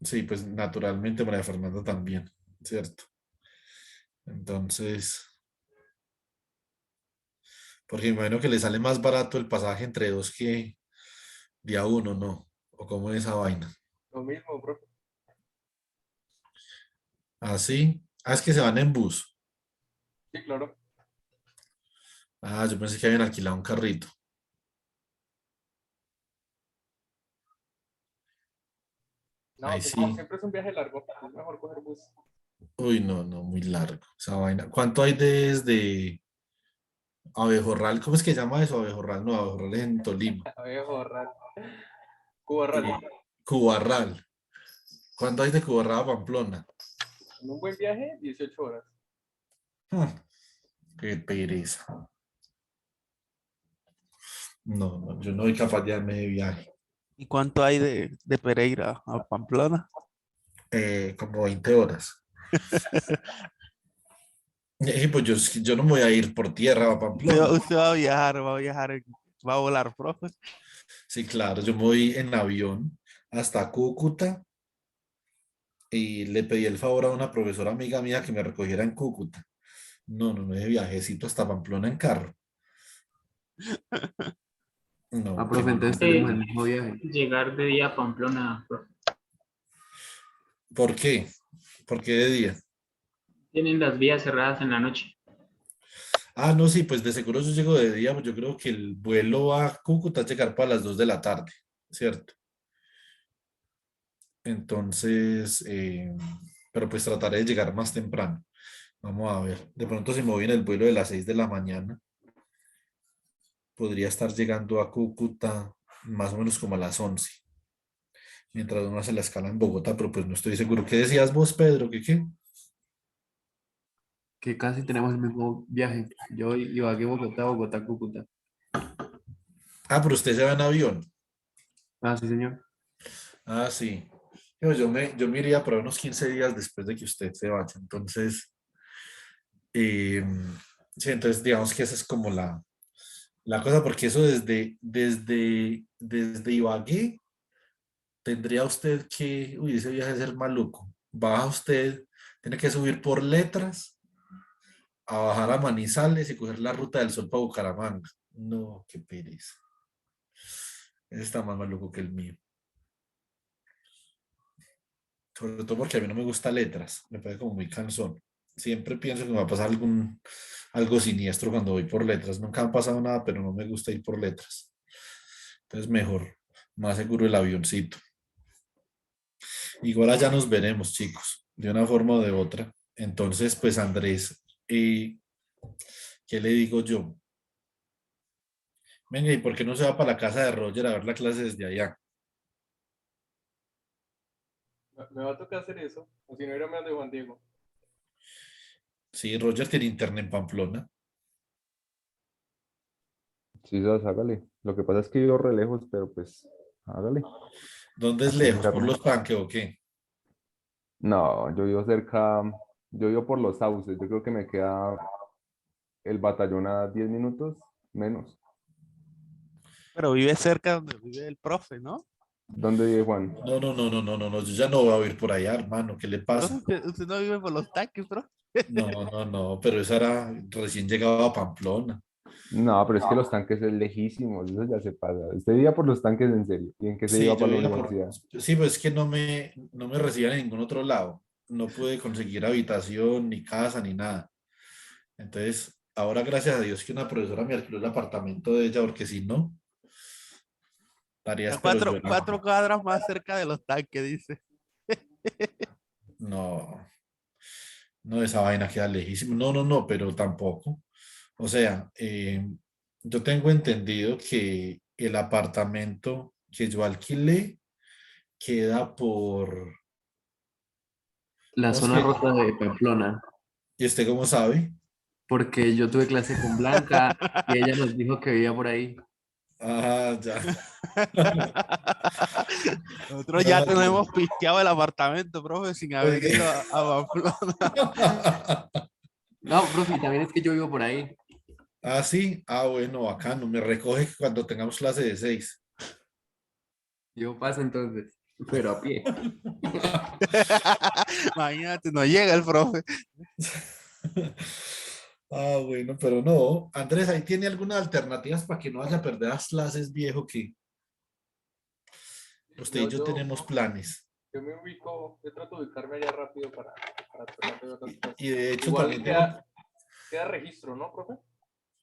Sí, pues naturalmente María Fernanda también, ¿cierto? Entonces, porque me imagino que le sale más barato el pasaje entre dos que día uno, ¿no? ¿O cómo es esa vaina? Lo mismo, profe. ¿Así? Ah, es que se van en bus. Sí, claro. Ah, yo pensé que habían alquilado un carrito. No, Ahí sí. siempre es un viaje largo. Es mejor coger bus. Uy, no, no, muy largo esa vaina. ¿Cuánto hay desde Abejorral? ¿Cómo es que se llama eso? Abejorral, no, Abejorral es en Tolima. A ver, borrar. Cuba Rally. Cubarral. ¿Cuánto hay de Cubarral a Pamplona? En un buen viaje, 18 horas. Hmm, qué pereza. No, no, yo no soy capaz de darme de viaje. ¿Y cuánto hay de Pereira a Pamplona? Como 20 horas. Y pues yo no me voy a ir por tierra a Pamplona. Usted va a viajar, va a volar, profe. Sí, claro, yo me voy en avión hasta Cúcuta y le pedí el favor a una profesora amiga mía que me recogiera en Cúcuta. No, no, no, de viajecito hasta Pamplona en carro. Ah, No, qué profe, mal. entonces tenemos el mismo viaje. Llegar de día a Pamplona, profe. ¿Por qué? ¿Por qué de día? Tienen las vías cerradas en la noche. Ah, no, sí, pues de seguro yo llego de día, pues yo creo que el vuelo a Cúcuta a llegar para las 2 de la tarde, ¿cierto? Entonces, pero pues trataré de llegar más temprano. Vamos a ver. De pronto si me voy en el vuelo de las 6 de la mañana, podría estar llegando a Cúcuta más o menos como a las 11, mientras uno hace la escala en Bogotá, pero pues no estoy seguro. ¿Qué decías vos, Pedro? ¿Qué qué? Que casi tenemos el mismo viaje. Yo Ibagué, Bogotá, Bogotá, Cúcuta. Ah, pero usted se va en avión. Ah, sí, señor. Ah, sí. Yo me iría por unos 15 días después de que usted se vaya. Entonces, eh, sí, entonces digamos que esa es como la cosa, porque eso desde Ibagué tendría usted que, uy, ese viaje debe ser maluco. Baja usted, tiene que subir por Letras, a bajar a Manizales y coger la ruta del Sol para Bucaramanga. No, qué pereza. Ese está más maluco que el mío. Sobre todo porque a mí no me gusta Letras, me parece como muy cansón. Siempre pienso que me va a pasar algo siniestro cuando voy por Letras. Nunca me ha pasado nada, pero no me gusta ir por Letras. Entonces mejor, más seguro el avioncito. Igual allá nos veremos, chicos, de una forma o de otra. Entonces, pues Andrés, ¿qué le digo yo? Venga, ¿y por qué no se va para la casa de Roger a ver la clase desde allá? Me va a tocar hacer eso, o si no, iré a de Juan Diego. Sí, Roger tiene internet en Pamplona. Sí, hágale. Lo que pasa es que yo re lejos, pero pues hágale. ¿Dónde es Aquí en lejos? ¿Por internet. los panques o qué? No, yo vivo cerca, yo vivo por los sauces. Yo creo que me queda el batallón a 10 minutos menos. Pero vive cerca donde vive el profe, ¿no? ¿Dónde vive Juan? No, no, no, no, no, no, no, yo ya no voy a ir por allá, hermano, ¿qué le Pero pasa? usted no vive por los tanques, bro. No, no, no, pero esa era recién llegado a Pamplona. No, pero es que los tanques es lejísimos, eso ya se pasa. Usted iba por los tanques en serio. ¿Y en qué se Sí, iba yo para la iba por, universidad? sí, pues es que no me recibían en ningún otro lado. No pude conseguir habitación, ni casa, ni nada. Entonces, ahora gracias a Dios que una profesora me alquiló el apartamento de ella, porque si no, estaría, A pero cuatro llorando. cuadras más cerca de los tanques, dice. No, no, esa vaina queda lejísimo. No, no, no, pero tampoco. O sea, yo tengo entendido que el apartamento que yo alquilé queda por, La ¿cómo es zona que? rosa de Pamplona. ¿Y usted cómo sabe? Porque yo tuve clase con Blanca y ella nos dijo que vivía por ahí. Ah, ya. Nosotros ya Ah, tenemos ya. pisteado el apartamento, profe, sin haber Oiga. ido a Pamplona. No, profe, también es que yo vivo por ahí. Ah, sí. Ah, bueno, bacano. Me recoge cuando tengamos clase de 6. Yo paso entonces, pero a pie. Imagínate, no llega el profe. Ah, bueno, pero no. Andrés, ahí tiene algunas alternativas para que no vaya a perder las clases, viejo, que usted y Yo, yo yo, tenemos planes. yo me ubico, yo trato de ubicarme allá rápido para tratar de ver las cosas. Y de hecho Igual también tengo, queda registro, ¿no, profe?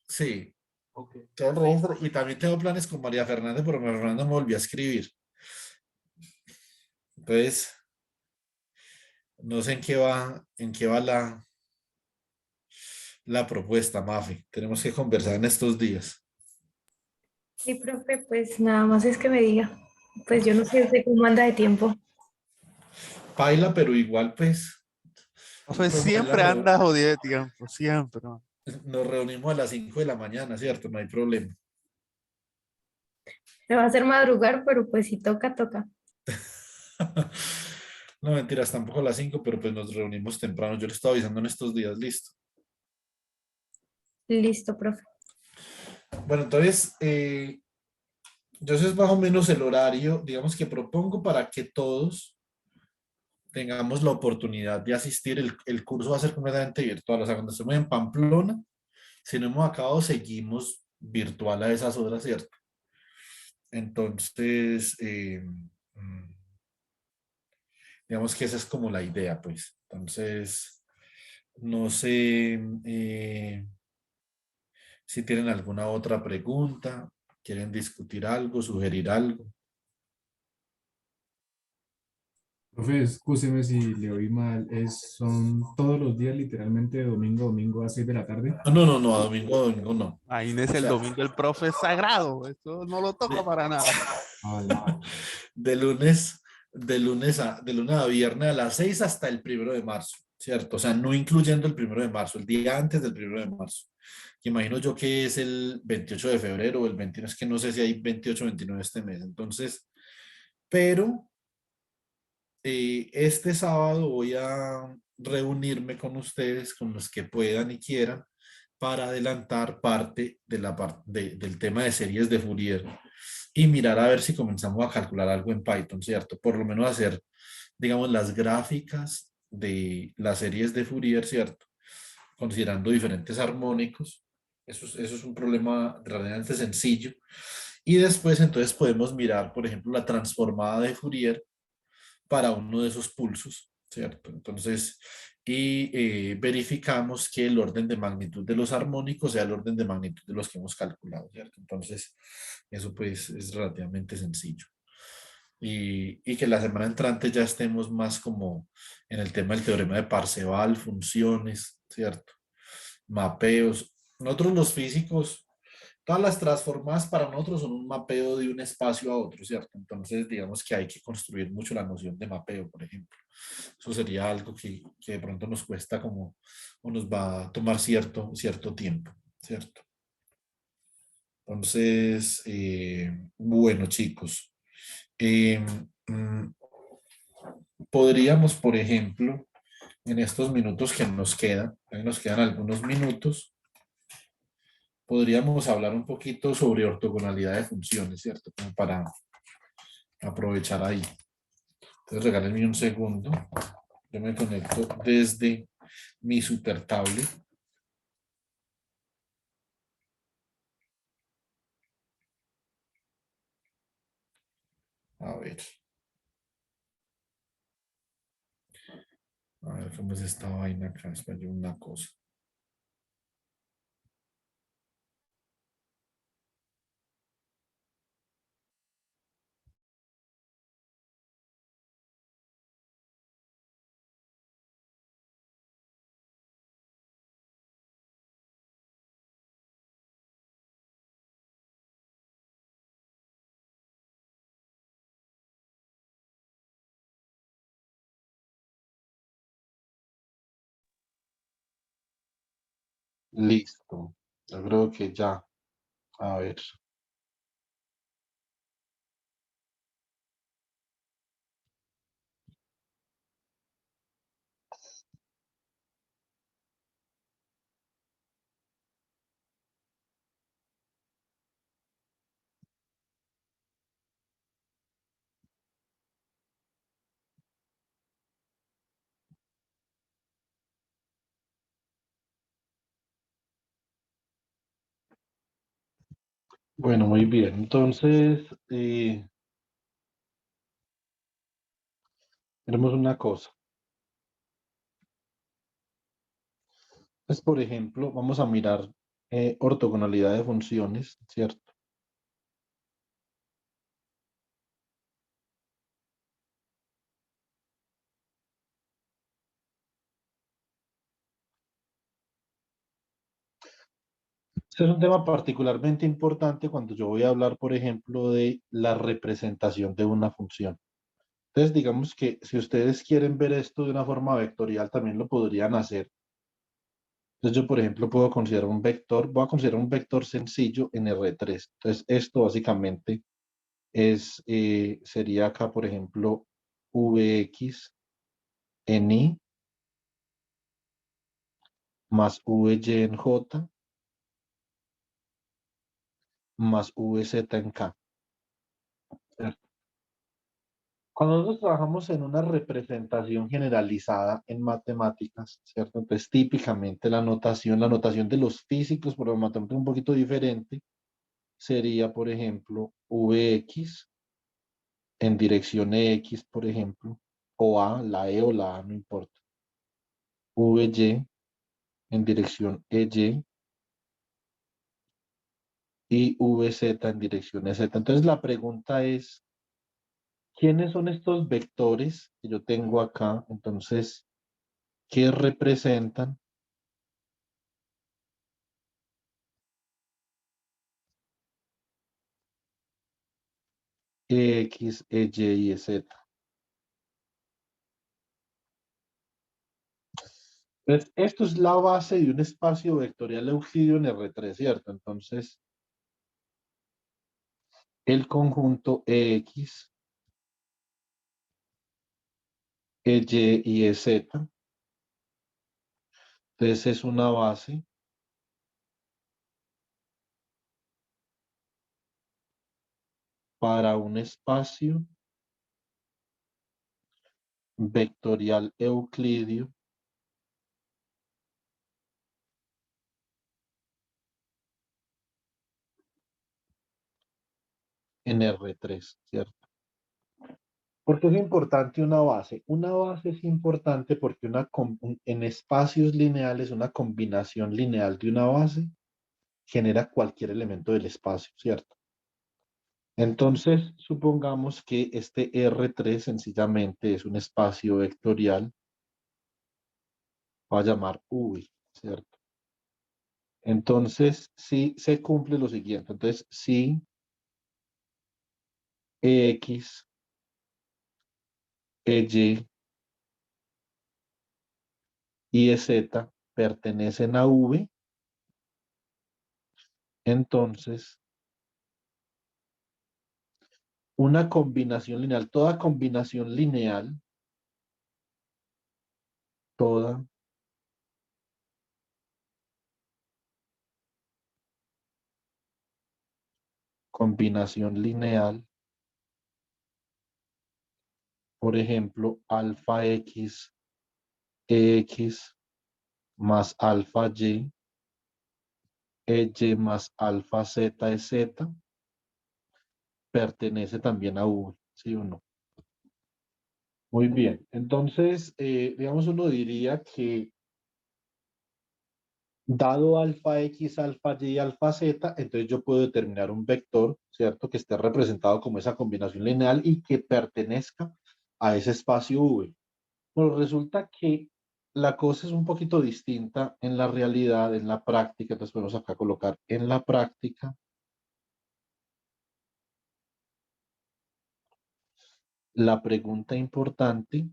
sí, Ok. tengo registro, y también tengo planes con María Fernanda, pero María Fernanda me volvió a escribir. Entonces, no sé en qué va la propuesta, Mafi. Tenemos que conversar en estos días. Sí, profe, pues nada más es que me diga. Pues yo no sé usted cómo anda de tiempo. Paila, pero igual, pues, Profe podemos hacer la siempre anda jodido de tiempo, siempre. nos reunimos a las 5 de la mañana, ¿cierto? No hay problema. Me va a hacer madrugar, pero pues si toca, toca. No, mentiras, tampoco a las 5, pero pues nos reunimos temprano. Yo le estaba avisando en estos días, listo. Listo, profe. Bueno, entonces, yo sé es más o menos el horario, digamos que propongo para que todos tengamos la oportunidad de asistir. El curso va a ser completamente virtual, o sea, cuando estemos en Pamplona, si no hemos acabado, seguimos virtual a esas horas, ¿cierto? Entonces, digamos que esa es como la idea, pues. Entonces, no sé si tienen alguna otra pregunta, quieren discutir algo, sugerir algo. Profe, excúseme si le oí mal, son todos los días, literalmente, de domingo a domingo a 6 de la tarde. No, no, no, a domingo no. Imagínese, O el sea, domingo el profe es sagrado. Eso no lo toca de, para nada. Ah, vale. de lunes, de lunes a viernes a las 6 hasta el 1 de marzo, ¿cierto? O sea, no incluyendo el 1 de marzo, el día antes del 1 de marzo. Que imagino yo que es el 28 de febrero o el 21, es que no sé si hay 28 o 29 este mes. Entonces, pero este sábado voy a reunirme con ustedes, con los que puedan y quieran, para adelantar parte del tema de series de Fourier y mirar a ver si comenzamos a calcular algo en Python, ¿cierto? Por lo menos hacer, digamos, las gráficas de las series de Fourier, ¿cierto? Considerando diferentes armónicos. Eso es un problema realmente sencillo. Y después entonces podemos mirar, por ejemplo, la transformada de Fourier para uno de esos pulsos, ¿cierto? Entonces, verificamos que el orden de magnitud de los armónicos sea el orden de magnitud de los que hemos calculado, ¿cierto? Entonces, eso pues es relativamente sencillo. Y que la semana entrante ya estemos más como en el tema del teorema de Parseval, funciones, ¿cierto? Mapeos. Nosotros los físicos, todas las transformadas para nosotros son un mapeo de un espacio a otro, ¿cierto? Entonces, digamos que hay que construir mucho la noción de mapeo, por ejemplo. Eso sería algo que de pronto nos cuesta como, o nos va a tomar cierto tiempo, ¿cierto? Entonces, bueno, chicos, eh, mm, podríamos, por ejemplo, en estos minutos que nos quedan algunos minutos, podríamos hablar un poquito sobre ortogonalidad de funciones, ¿cierto? Como para aprovechar ahí. Entonces, regálenme un segundo. Yo me conecto desde mi super tablet. A ver. A ver cómo es esta vaina acá. Espera una cosa. Listo. Yo creo que ya. A ver. Bueno, muy bien. Entonces, tenemos una cosa. Entonces, por ejemplo, vamos a mirar ortogonalidad de funciones, ¿cierto? Este es un tema particularmente importante cuando yo voy a hablar, por ejemplo, de la representación de una función. Entonces, digamos que si ustedes quieren ver esto de una forma vectorial, también lo podrían hacer. Entonces, yo, por ejemplo, puedo considerar un vector, voy a considerar un vector sencillo en R3. Entonces, esto básicamente sería acá, por ejemplo, Vx en I más Vy en J más Vz en K. Cuando nosotros trabajamos en una representación generalizada en matemáticas, ¿cierto? Entonces, típicamente la notación de los físicos, por lo matemático un poquito diferente, sería, por ejemplo, Vx en dirección X, por ejemplo, o A, la E o la A, no importa. Vy en dirección EY y Vz en dirección EZ. Entonces, la pregunta es, ¿Quiénes son estos vectores que yo tengo acá? Entonces, ¿qué representan? X, Y y Z. Entonces, esto es la base de un espacio vectorial euclidio en R3, ¿cierto? Entonces, el conjunto X, Y y Z. Entonces, es una base para un espacio vectorial euclidio en R3, ¿cierto? ¿Por qué es importante una base? Una base es importante porque en espacios lineales una combinación lineal de una base genera cualquier elemento del espacio, ¿cierto? Entonces, supongamos que este R3 sencillamente es un espacio vectorial, va a llamar V, ¿cierto? Entonces, si se cumple lo siguiente, entonces, si X, Y Z pertenecen a V, entonces una combinación lineal, toda combinación lineal, toda combinación lineal, por ejemplo, alfa X, EX más alfa Y, EY más alfa Z, Z, pertenece también a V, ¿sí o no? Muy bien, entonces, digamos, uno diría que dado alfa X, alfa Y, alfa Z, entonces yo puedo determinar un vector, ¿cierto? Que esté representado como esa combinación lineal y que pertenezca a ese espacio V. Bueno, resulta que la cosa es un poquito distinta en la realidad, en la práctica. Entonces podemos acá colocar en la práctica. La pregunta importante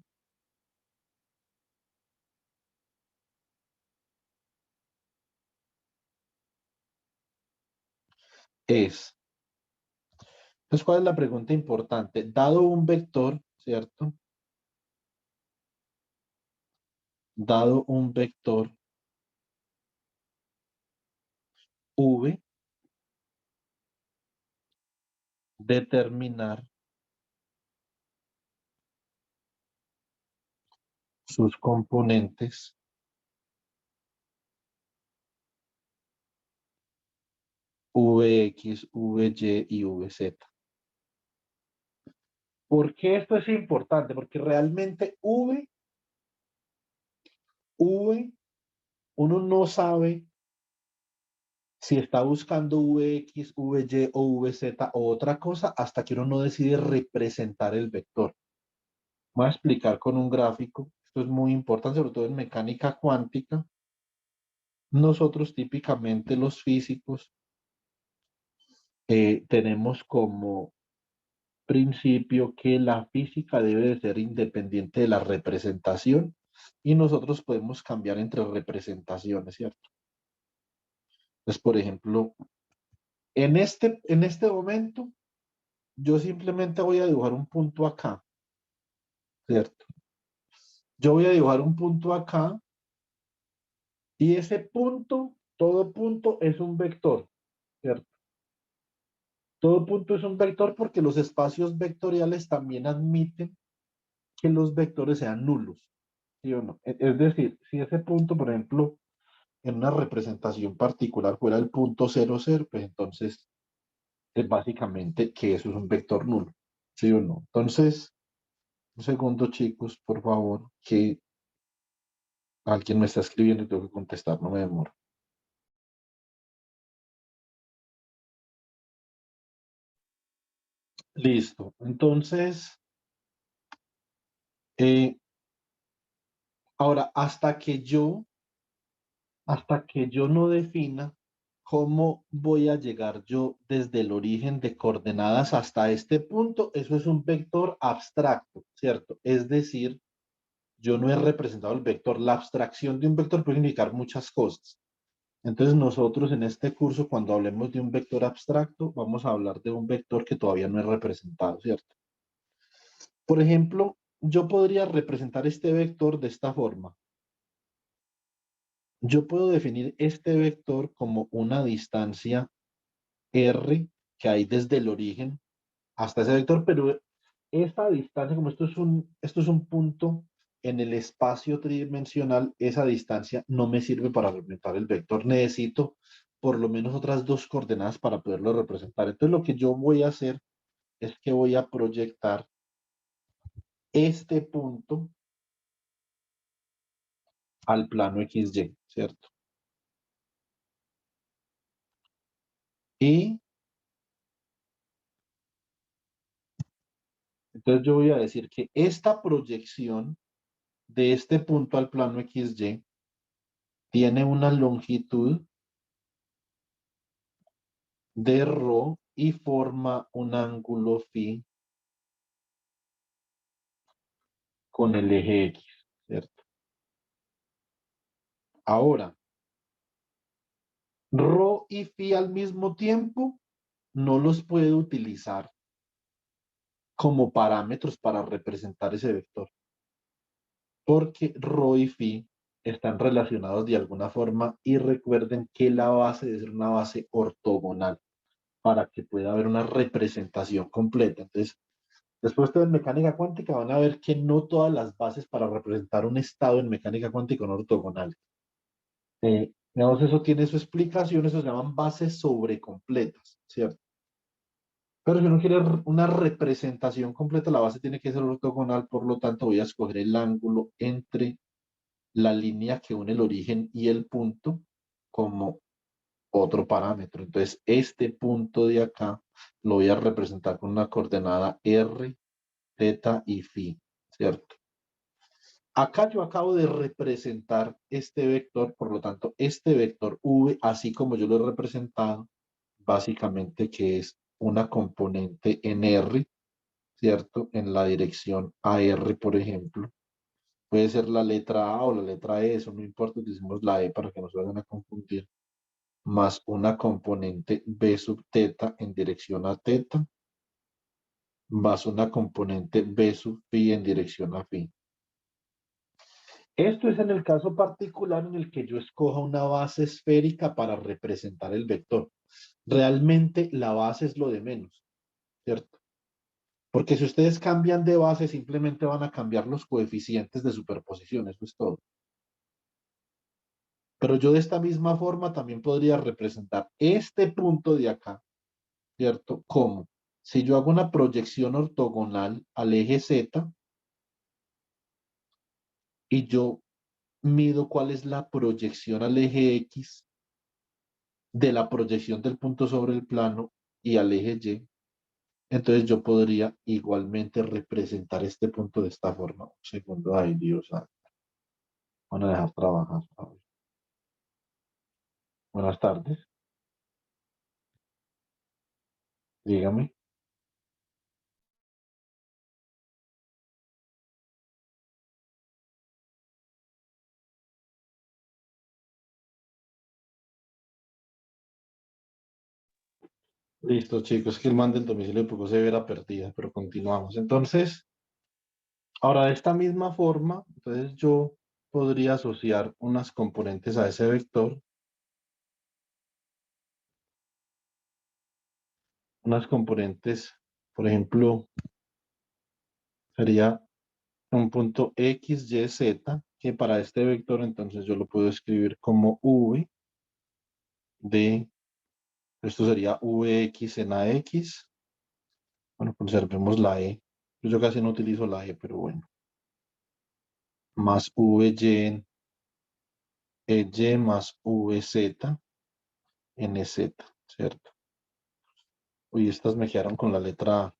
es, entonces, ¿cuál es la pregunta importante? Dado un vector, ¿cierto? Dado un vector V, determinar sus componentes Vx, Vy y Vz. ¿Por qué esto es importante? Porque realmente V, uno no sabe si está buscando Vx, Vy o Vz o otra cosa hasta que uno no decide representar el vector. Voy a explicar con un gráfico. Esto es muy importante, sobre todo en mecánica cuántica. Nosotros típicamente los físicos tenemos como principio que la física debe de ser independiente de la representación y nosotros podemos cambiar entre representaciones, ¿cierto? Entonces, por ejemplo, en este momento, yo simplemente voy a dibujar un punto acá, ¿cierto? Yo voy a dibujar un punto acá y ese punto, todo punto es un vector, ¿cierto? Todo punto es un vector porque los espacios vectoriales también admiten que los vectores sean nulos, ¿sí o no? Es decir, si ese punto, por ejemplo, en una representación particular fuera el punto 0, 0, pues entonces es básicamente que eso es un vector nulo, ¿sí o no? Entonces, un segundo, chicos, por favor, que alguien me está escribiendo y tengo que contestar, no me demoro. Listo. Entonces, Eh, ahora, hasta que yo no defina cómo voy a llegar yo desde el origen de coordenadas hasta este punto, eso es un vector abstracto, ¿cierto? Es decir, yo no he representado el vector. La abstracción de un vector puede significar muchas cosas. Entonces nosotros en este curso, cuando hablemos de un vector abstracto, vamos a hablar de un vector que todavía no es representado, ¿cierto? Por ejemplo, yo podría representar este vector de esta forma. Yo puedo definir este vector como una distancia R que hay desde el origen hasta ese vector, pero esta distancia, como esto es un punto en el espacio tridimensional, esa distancia no me sirve para representar el vector. Necesito por lo menos otras dos coordenadas para poderlo representar. Entonces lo que yo voy a hacer es que voy a proyectar este punto al plano XY, ¿cierto? Y entonces yo voy a decir que esta proyección de este punto al plano XY tiene una longitud de ρ y forma un ángulo phi con el eje X, ¿cierto? Ahora, ρ y phi al mismo tiempo no los puedo utilizar como parámetros para representar ese vector, porque ρ y phi están relacionados de alguna forma y recuerden que la base debe ser una base ortogonal para que pueda haber una representación completa. Entonces, después de mecánica cuántica van a ver que no todas las bases para representar un estado en mecánica cuántica son ortogonales. Digamos, eso tiene su explicación, eso se llaman bases sobrecompletas, ¿cierto? Pero si uno quiere una representación completa, la base tiene que ser ortogonal, por lo tanto voy a escoger el ángulo entre la línea que une el origen y el punto como otro parámetro. Entonces, este punto de acá lo voy a representar con una coordenada r, θ y phi, ¿cierto? Acá yo acabo de representar este vector, por lo tanto, este vector v, así como yo lo he representado, básicamente que es una componente en R, ¿cierto? En la dirección AR, por ejemplo. Puede ser la letra A o la letra E, eso no importa, utilicemos la E para que no se vayan a confundir. Más una componente B sub θ en dirección a θ, más una componente B sub phi en dirección a phi. Esto es en el caso particular en el que yo escoja una base esférica para representar el vector. Realmente la base es lo de menos, ¿cierto? Porque si ustedes cambian de base, simplemente van a cambiar los coeficientes de superposición, eso es todo. Pero yo de esta misma forma también podría representar este punto de acá, ¿cierto? Como si yo hago una proyección ortogonal al eje Z y yo mido cuál es la proyección al eje X de la proyección del punto sobre el plano y al eje Y, entonces yo podría igualmente representar este punto de esta forma. Un segundo, ay Dios santo. Van a dejar trabajar. A ver. Buenas tardes. Dígame. Listo, chicos, que el man del domicilio de poco se verá perdida, pero continuamos. Entonces, ahora de esta misma forma, entonces yo podría asociar unas componentes a ese vector. Unas componentes, por ejemplo, sería un punto X, Y, Z, que para este vector entonces yo lo puedo escribir como V de, esto sería Vx en AX. Bueno, conservemos la E. Yo casi no utilizo la E, pero bueno. Más Vy en EY más Vz en EZ, ¿cierto? Uy, estas me quedaron con la letra A.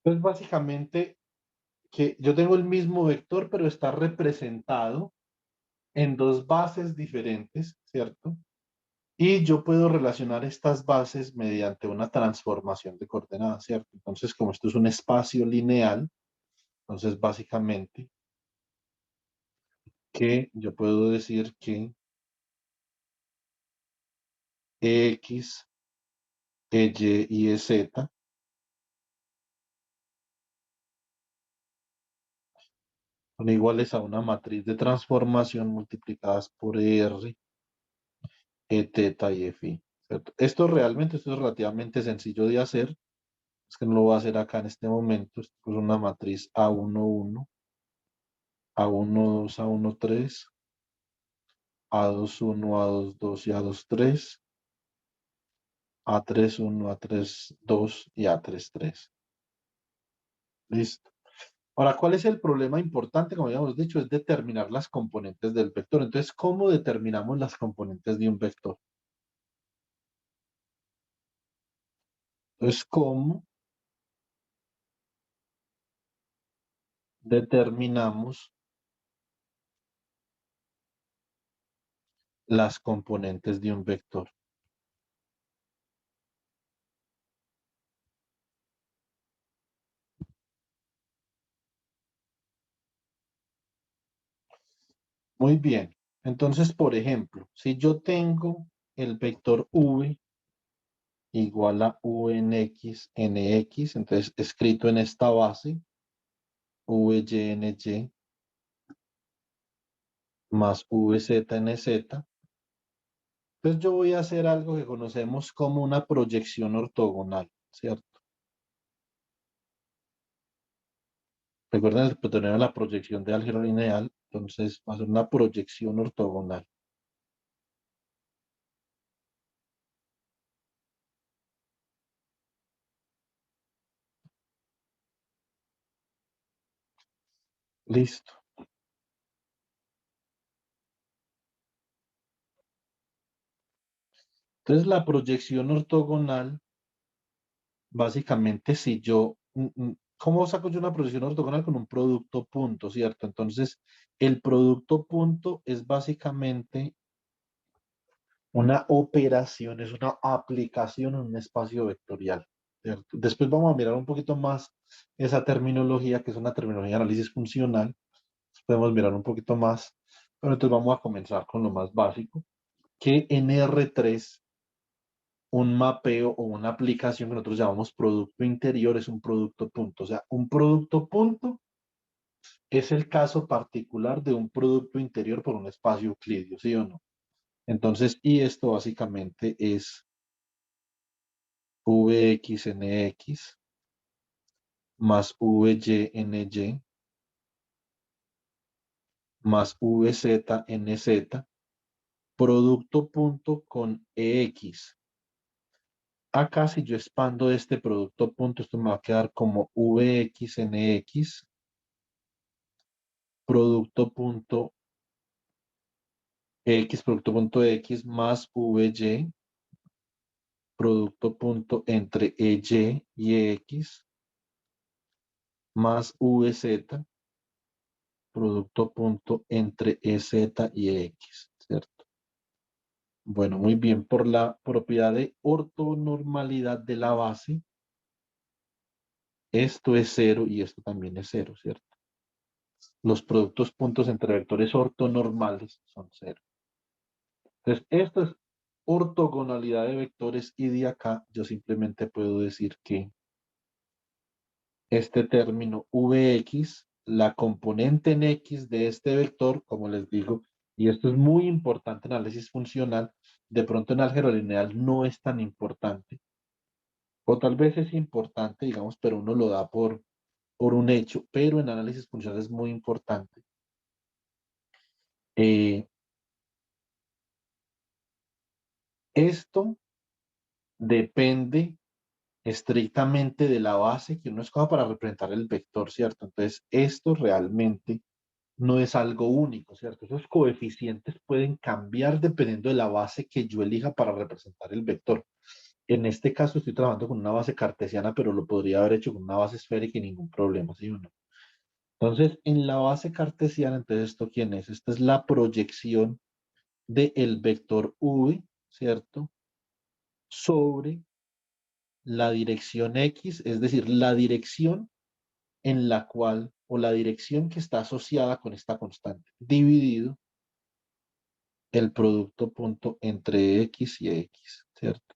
Entonces, básicamente, que yo tengo el mismo vector, pero está representado en dos bases diferentes, ¿cierto? Y yo puedo relacionar estas bases mediante una transformación de coordenadas, ¿cierto? Entonces, como esto es un espacio lineal, entonces básicamente que yo puedo decir que X, Y y Z son iguales a una matriz de transformación multiplicadas por R, E, teta y F, ¿cierto? Esto es relativamente sencillo de hacer. Es que no lo voy a hacer acá en este momento. Esto es una matriz A11, A12, A13, A21, A22 y A23, A31, A32 y A33. Listo. Ahora, ¿cuál es el problema importante? Como habíamos dicho, es determinar las componentes del vector. Entonces, ¿cómo determinamos las componentes de un vector? Entonces, ¿cómo determinamos las componentes de un vector? Muy bien. Entonces, por ejemplo, si yo tengo el vector v igual a v en x, nx, entonces escrito en esta base, v y n y más v z n z, entonces yo voy a hacer algo que conocemos como una proyección ortogonal, ¿cierto? Recuerden el teorema de la proyección de álgebra lineal, entonces va a ser una proyección ortogonal. Listo. Entonces la proyección ortogonal, básicamente si yo, ¿cómo saco yo una proyección ortogonal? Con un producto punto, ¿cierto? Entonces el producto punto es básicamente una operación, es una aplicación en un espacio vectorial, ¿cierto? Después vamos a mirar un poquito más esa terminología, que es una terminología de análisis funcional. Podemos mirar un poquito más, pero entonces vamos a comenzar con lo más básico, que en R3, un mapeo o una aplicación que nosotros llamamos producto interior es un producto punto. O sea, un producto punto es el caso particular de un producto interior por un espacio euclidio, ¿sí o no? Entonces, y esto básicamente es Vxnx más Vyny más Vznz, producto punto con Ex. Acá si yo expando este producto punto, esto me va a quedar como Vxnx, producto punto X, producto punto X más Vy, producto punto entre Ey y X, más Vz, producto punto entre Ez y X, ¿cierto? Bueno, muy bien, por la propiedad de ortonormalidad de la base, esto es cero y esto también es cero, ¿cierto? Los productos puntos entre vectores ortonormales son cero. Entonces, esto es ortogonalidad de vectores y de acá yo simplemente puedo decir que este término Vx, la componente en X de este vector, como les digo, y esto es muy importante en análisis funcional, de pronto en álgebra lineal no es tan importante, o tal vez es importante, digamos, pero uno lo da por un hecho, pero en análisis funcional es muy importante. Esto depende estrictamente de la base que uno escoja para representar el vector, ¿cierto? Entonces, esto realmente no es algo único, ¿cierto? Esos coeficientes pueden cambiar dependiendo de la base que yo elija para representar el vector. En este caso estoy trabajando con una base cartesiana, pero lo podría haber hecho con una base esférica y ningún problema, ¿sí o no? Entonces, en la base cartesiana, entonces, ¿esto quién es? Esta es la proyección del vector v, ¿cierto? Sobre la dirección x, es decir, la dirección en la cual, o la dirección que está asociada con esta constante, dividido el producto punto entre x y x, ¿cierto?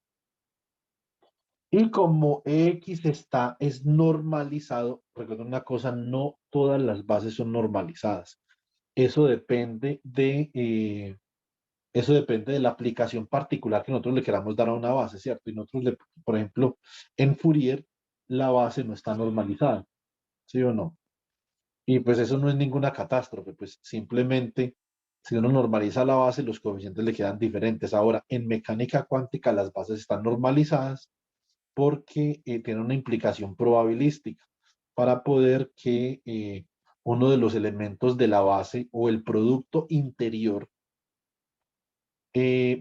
Y como x es normalizado, recuerden una cosa, no todas las bases son normalizadas. Eso depende de la aplicación particular que nosotros le queramos dar a una base, ¿cierto? Y nosotros, por ejemplo, en Fourier, la base no está normalizada, ¿sí o no? Y pues eso no es ninguna catástrofe, pues simplemente si uno normaliza la base, los coeficientes le quedan diferentes. Ahora, en mecánica cuántica las bases están normalizadas porque tienen una implicación probabilística para poder que uno de los elementos de la base o el producto interior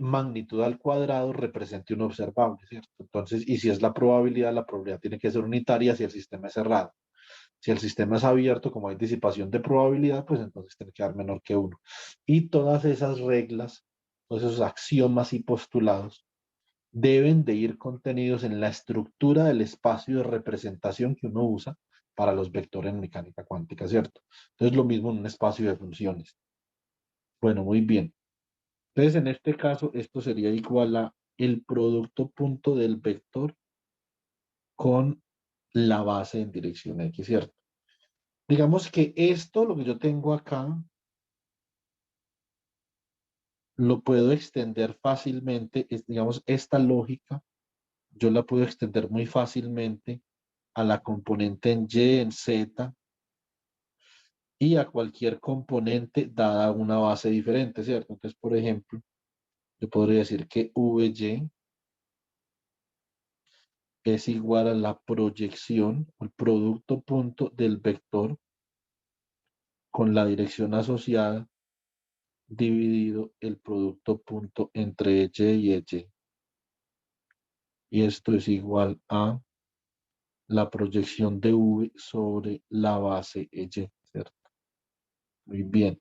magnitud al cuadrado represente un observable, ¿cierto? Entonces, y si es la probabilidad tiene que ser unitaria si el sistema es cerrado. Si el sistema es abierto, como hay disipación de probabilidad, pues entonces tiene que dar menor que 1. Y todas esas reglas, todos esos axiomas y postulados deben de ir contenidos en la estructura del espacio de representación que uno usa para los vectores en mecánica cuántica, ¿cierto? Entonces lo mismo en un espacio de funciones. Bueno, muy bien. Entonces en este caso esto sería igual a el producto punto del vector con la base en dirección X, ¿cierto? Digamos que esto, lo que yo tengo acá, lo puedo extender fácilmente, digamos, esta lógica, yo la puedo extender muy fácilmente a la componente en Y, en Z, y a cualquier componente dada una base diferente, ¿cierto? Entonces, por ejemplo, yo podría decir que VY es igual a la proyección, el producto punto del vector con la dirección asociada dividido el producto punto entre Y y Y. Y esto es igual a la proyección de V sobre la base Y, ¿cierto? Muy bien.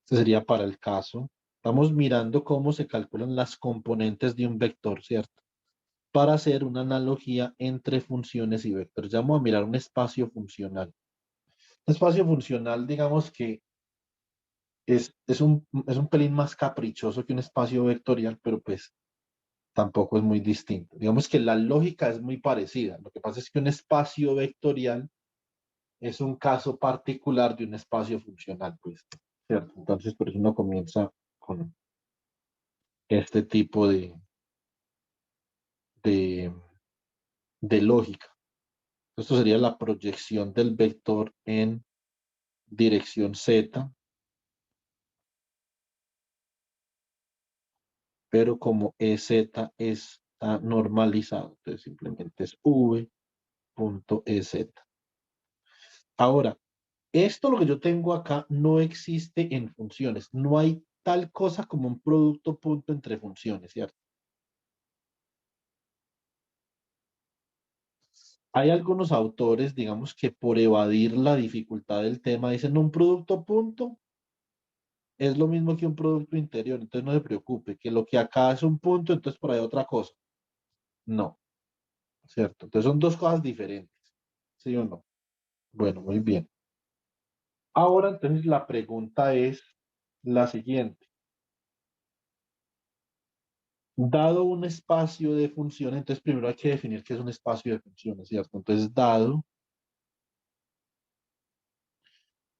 Este sería para el caso. Estamos mirando cómo se calculan las componentes de un vector, ¿cierto? Para hacer una analogía entre funciones y vectores. Ya vamos a mirar un espacio funcional. Un espacio funcional, digamos que es un pelín más caprichoso que un espacio vectorial, pero pues tampoco es muy distinto. Digamos que la lógica es muy parecida. Lo que pasa es que un espacio vectorial es un caso particular de un espacio funcional, pues, ¿cierto? Entonces, por eso uno comienza con este tipo de, de lógica. Esto sería la proyección del vector en dirección Z, pero como EZ está normalizado, entonces simplemente es V.EZ. Ahora, esto lo que yo tengo acá no existe en funciones. No hay tal cosa como un producto punto entre funciones, ¿cierto? Hay algunos autores, digamos, que por evadir la dificultad del tema dicen, no, un producto punto es lo mismo que un producto interior, entonces no se preocupe, que lo que acá es un punto, entonces por ahí otra cosa. No, ¿cierto? Entonces son dos cosas diferentes, ¿sí o no? Bueno, muy bien. Ahora entonces la pregunta es la siguiente. Dado un espacio de funciones, entonces primero hay que definir qué es un espacio de funciones, ¿cierto? Entonces, dado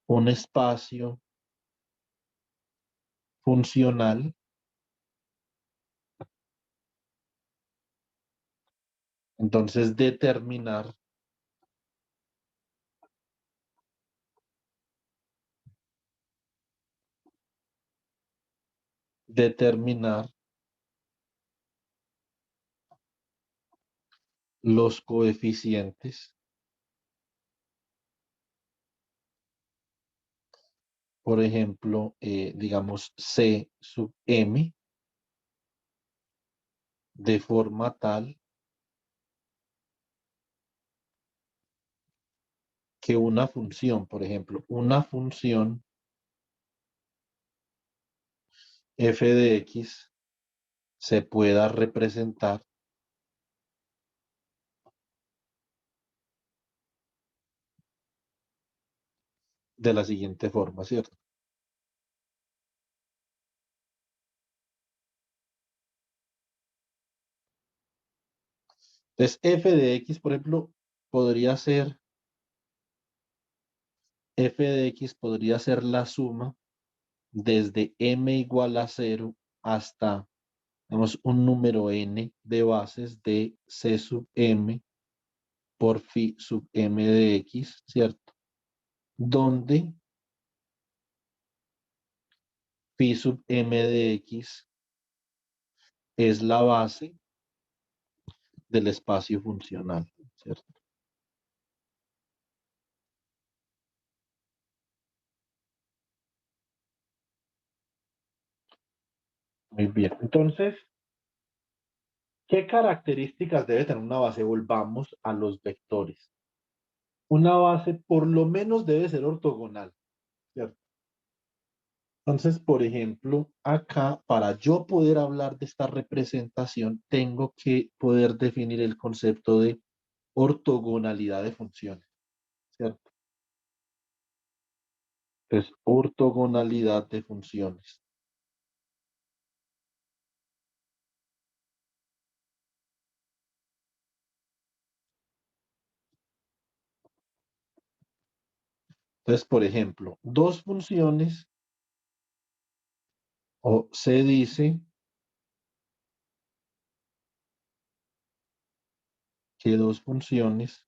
un espacio funcional, entonces determinar los coeficientes por ejemplo, digamos C sub m de forma tal que una función, por ejemplo, una función f de x se pueda representar de la siguiente forma, ¿cierto? Entonces, f de x, por ejemplo, podría ser, f de x podría ser la suma desde m igual a 0 hasta, digamos, un número n de bases de c sub m por phi sub m de x, ¿cierto? Donde phi sub m de x es la base del espacio funcional, ¿cierto? Muy bien. Entonces, ¿qué características debe tener una base? Volvamos a los vectores. Una base por lo menos debe ser ortogonal, ¿cierto? Entonces, por ejemplo, acá, para yo poder hablar de esta representación, tengo que poder definir el concepto de ortogonalidad de funciones, ¿cierto? Es ortogonalidad de funciones. Entonces, por ejemplo, dos funciones, o se dice que dos funciones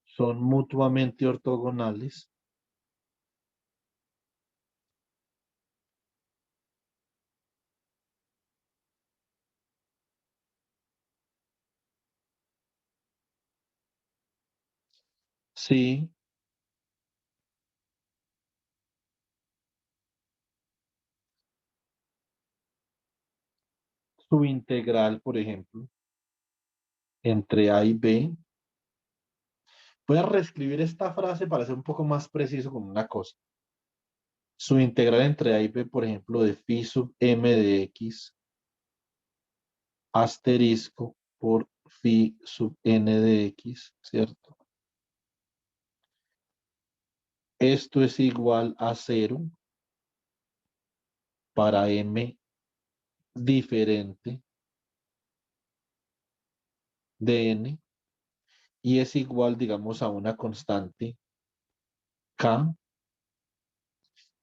son mutuamente ortogonales si su integral, por ejemplo, entre A y B. Voy a reescribir esta frase para ser un poco más preciso con una cosa. Su integral entre A y B, por ejemplo, de phi sub m de x asterisco por phi sub n de x, ¿cierto? Esto es igual a 0 para m diferente de n y es igual, digamos, a una constante k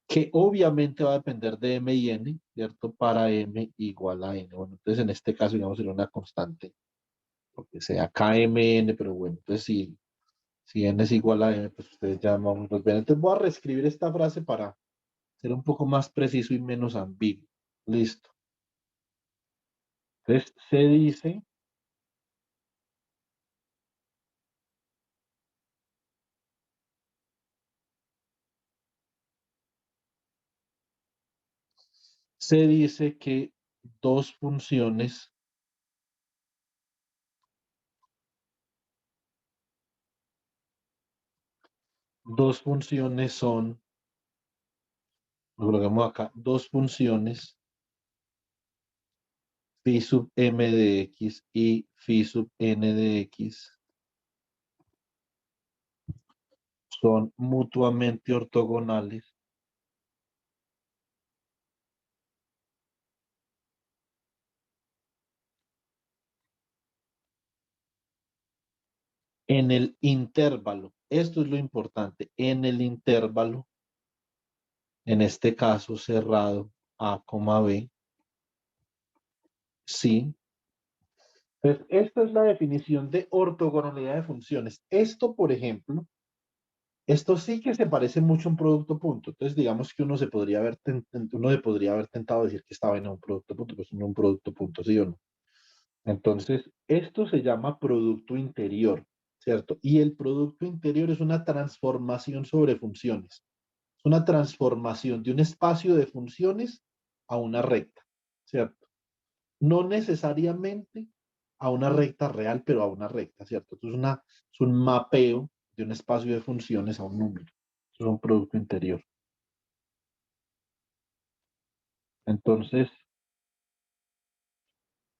que obviamente va a depender de m y n, ¿cierto? Para m igual a n. Bueno, entonces en este caso, digamos, sería una constante, lo que sea kmn, pero bueno, entonces si n es igual a m, pues ustedes ya más o menos ven. Entonces voy a reescribir esta frase para ser un poco más preciso y menos ambiguo. Listo. Entonces se dice que dos funciones son, lo colocamos acá, dos funciones phi sub m de x y phi sub n de x son mutuamente ortogonales en el intervalo. Esto es lo importante, en el intervalo, en este caso cerrado A, B, sí. Entonces, esta es la definición de ortogonalidad de funciones. Esto, por ejemplo, esto sí que se parece mucho a un producto punto. Entonces, digamos que uno se podría haber tentado decir que estaba en un producto punto, pues no un producto punto, ¿sí o no? Entonces, esto se llama producto interior, ¿cierto? Y el producto interior es una transformación sobre funciones. Es una transformación de un espacio de funciones a una recta, ¿cierto? No necesariamente a una recta real, pero a una recta, ¿cierto? Entonces es un mapeo de un espacio de funciones a un número. Eso es un producto interior. Entonces,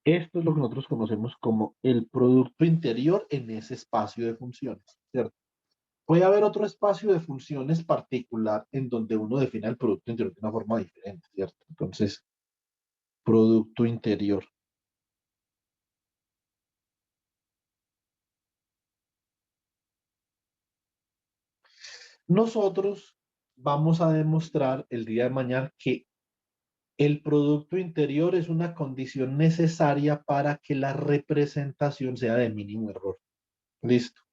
esto es lo que nosotros conocemos como el producto interior en ese espacio de funciones, ¿cierto? Puede haber otro espacio de funciones particular en donde uno define el producto interior de una forma diferente, ¿cierto? Entonces, producto interior. Nosotros vamos a demostrar el día de mañana que el producto interior es una condición necesaria para que la representación sea de mínimo error. Listo.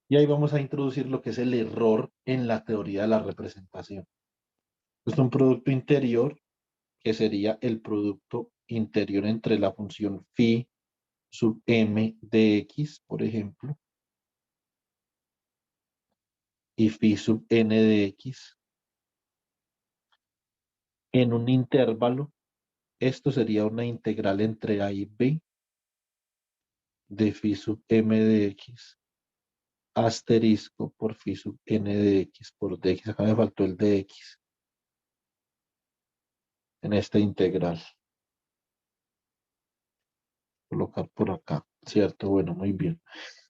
Y ahí vamos a introducir lo que es el error en la teoría de la representación. Es un producto interior que sería el producto interior entre la función phi sub m de x, por ejemplo, y phi sub n de x en un intervalo. Esto sería una integral entre a y b de phi sub m de x asterisco por phi sub n de x por dx. Acá me faltó el dx en esta integral. Colocar por acá, ¿cierto? Bueno, muy bien.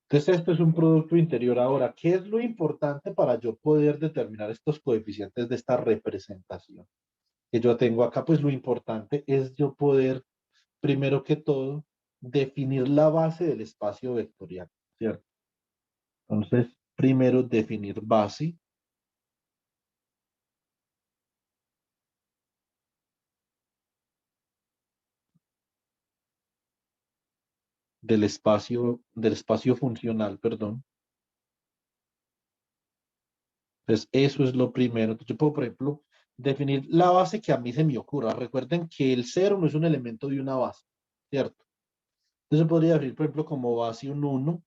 Entonces, esto es un producto interior. Ahora, ¿qué es lo importante para yo poder determinar estos coeficientes de esta representación que yo tengo acá? Pues lo importante es yo poder, primero que todo, definir la base del espacio vectorial, ¿cierto? Entonces, primero definir base. Del espacio funcional, perdón. Entonces, eso es lo primero. Entonces, yo puedo, por ejemplo, definir la base que a mí se me ocurra. Recuerden que el 0 no es un elemento de una base, ¿cierto? Entonces, podría definir, por ejemplo, como base un 1,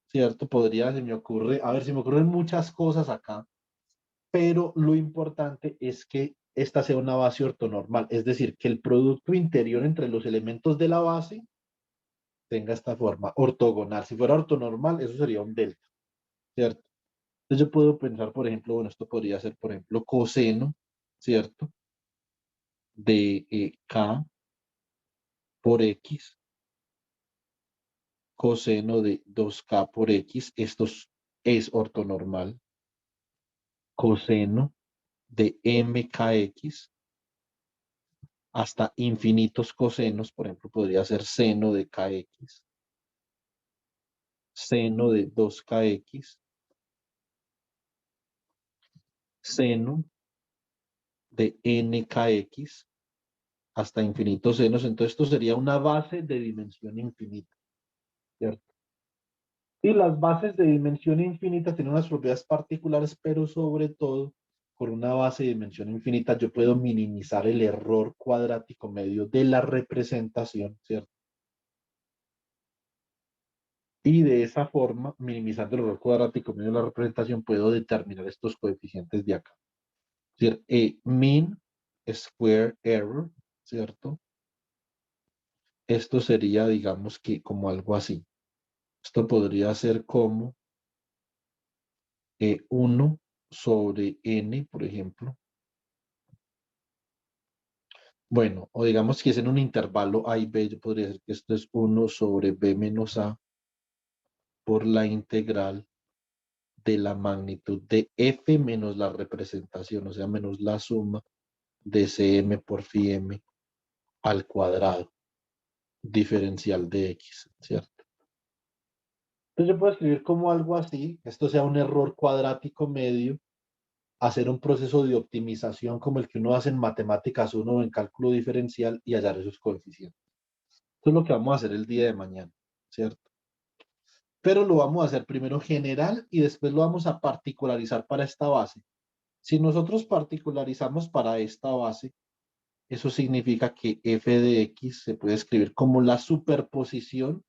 ¿cierto? Se me ocurre, a ver, se me ocurren muchas cosas acá, pero lo importante es que esta sea una base ortonormal, es decir, que el producto interior entre los elementos de la base tenga esta forma, ortogonal. Si fuera ortonormal, eso sería un delta, ¿cierto? Entonces yo puedo pensar, por ejemplo, bueno, esto podría ser, por ejemplo, coseno, ¿cierto? De K por X, coseno de 2K por X, esto es ortonormal, coseno de MKX, hasta infinitos cosenos, por ejemplo, podría ser seno de KX, seno de 2KX, seno de NKX, hasta infinitos senos. Entonces esto sería una base de dimensión infinita, ¿cierto? Y las bases de dimensión infinita tienen unas propiedades particulares, pero sobre todo, con una base de dimensión infinita, yo puedo minimizar el error cuadrático medio de la representación, ¿cierto? Y de esa forma, minimizando el error cuadrático medio de la representación, puedo determinar estos coeficientes de acá. Es decir, mean square error, ¿cierto? Esto sería, digamos que como algo así. Esto podría ser como 1 sobre n, por ejemplo. Bueno, o digamos que es en un intervalo a y b, yo podría decir que esto es 1 sobre b menos a por la integral de la magnitud de f menos la representación, o sea, menos la suma de cm por phi m al cuadrado diferencial de x, ¿cierto? Entonces yo puedo escribir como algo así, que esto sea un error cuadrático medio, hacer un proceso de optimización como el que uno hace en matemáticas 1 o en cálculo diferencial y hallar esos coeficientes. Esto es lo que vamos a hacer el día de mañana, ¿cierto? Pero lo vamos a hacer primero general y después lo vamos a particularizar para esta base. Si nosotros particularizamos para esta base, eso significa que f de x se puede escribir como la superposición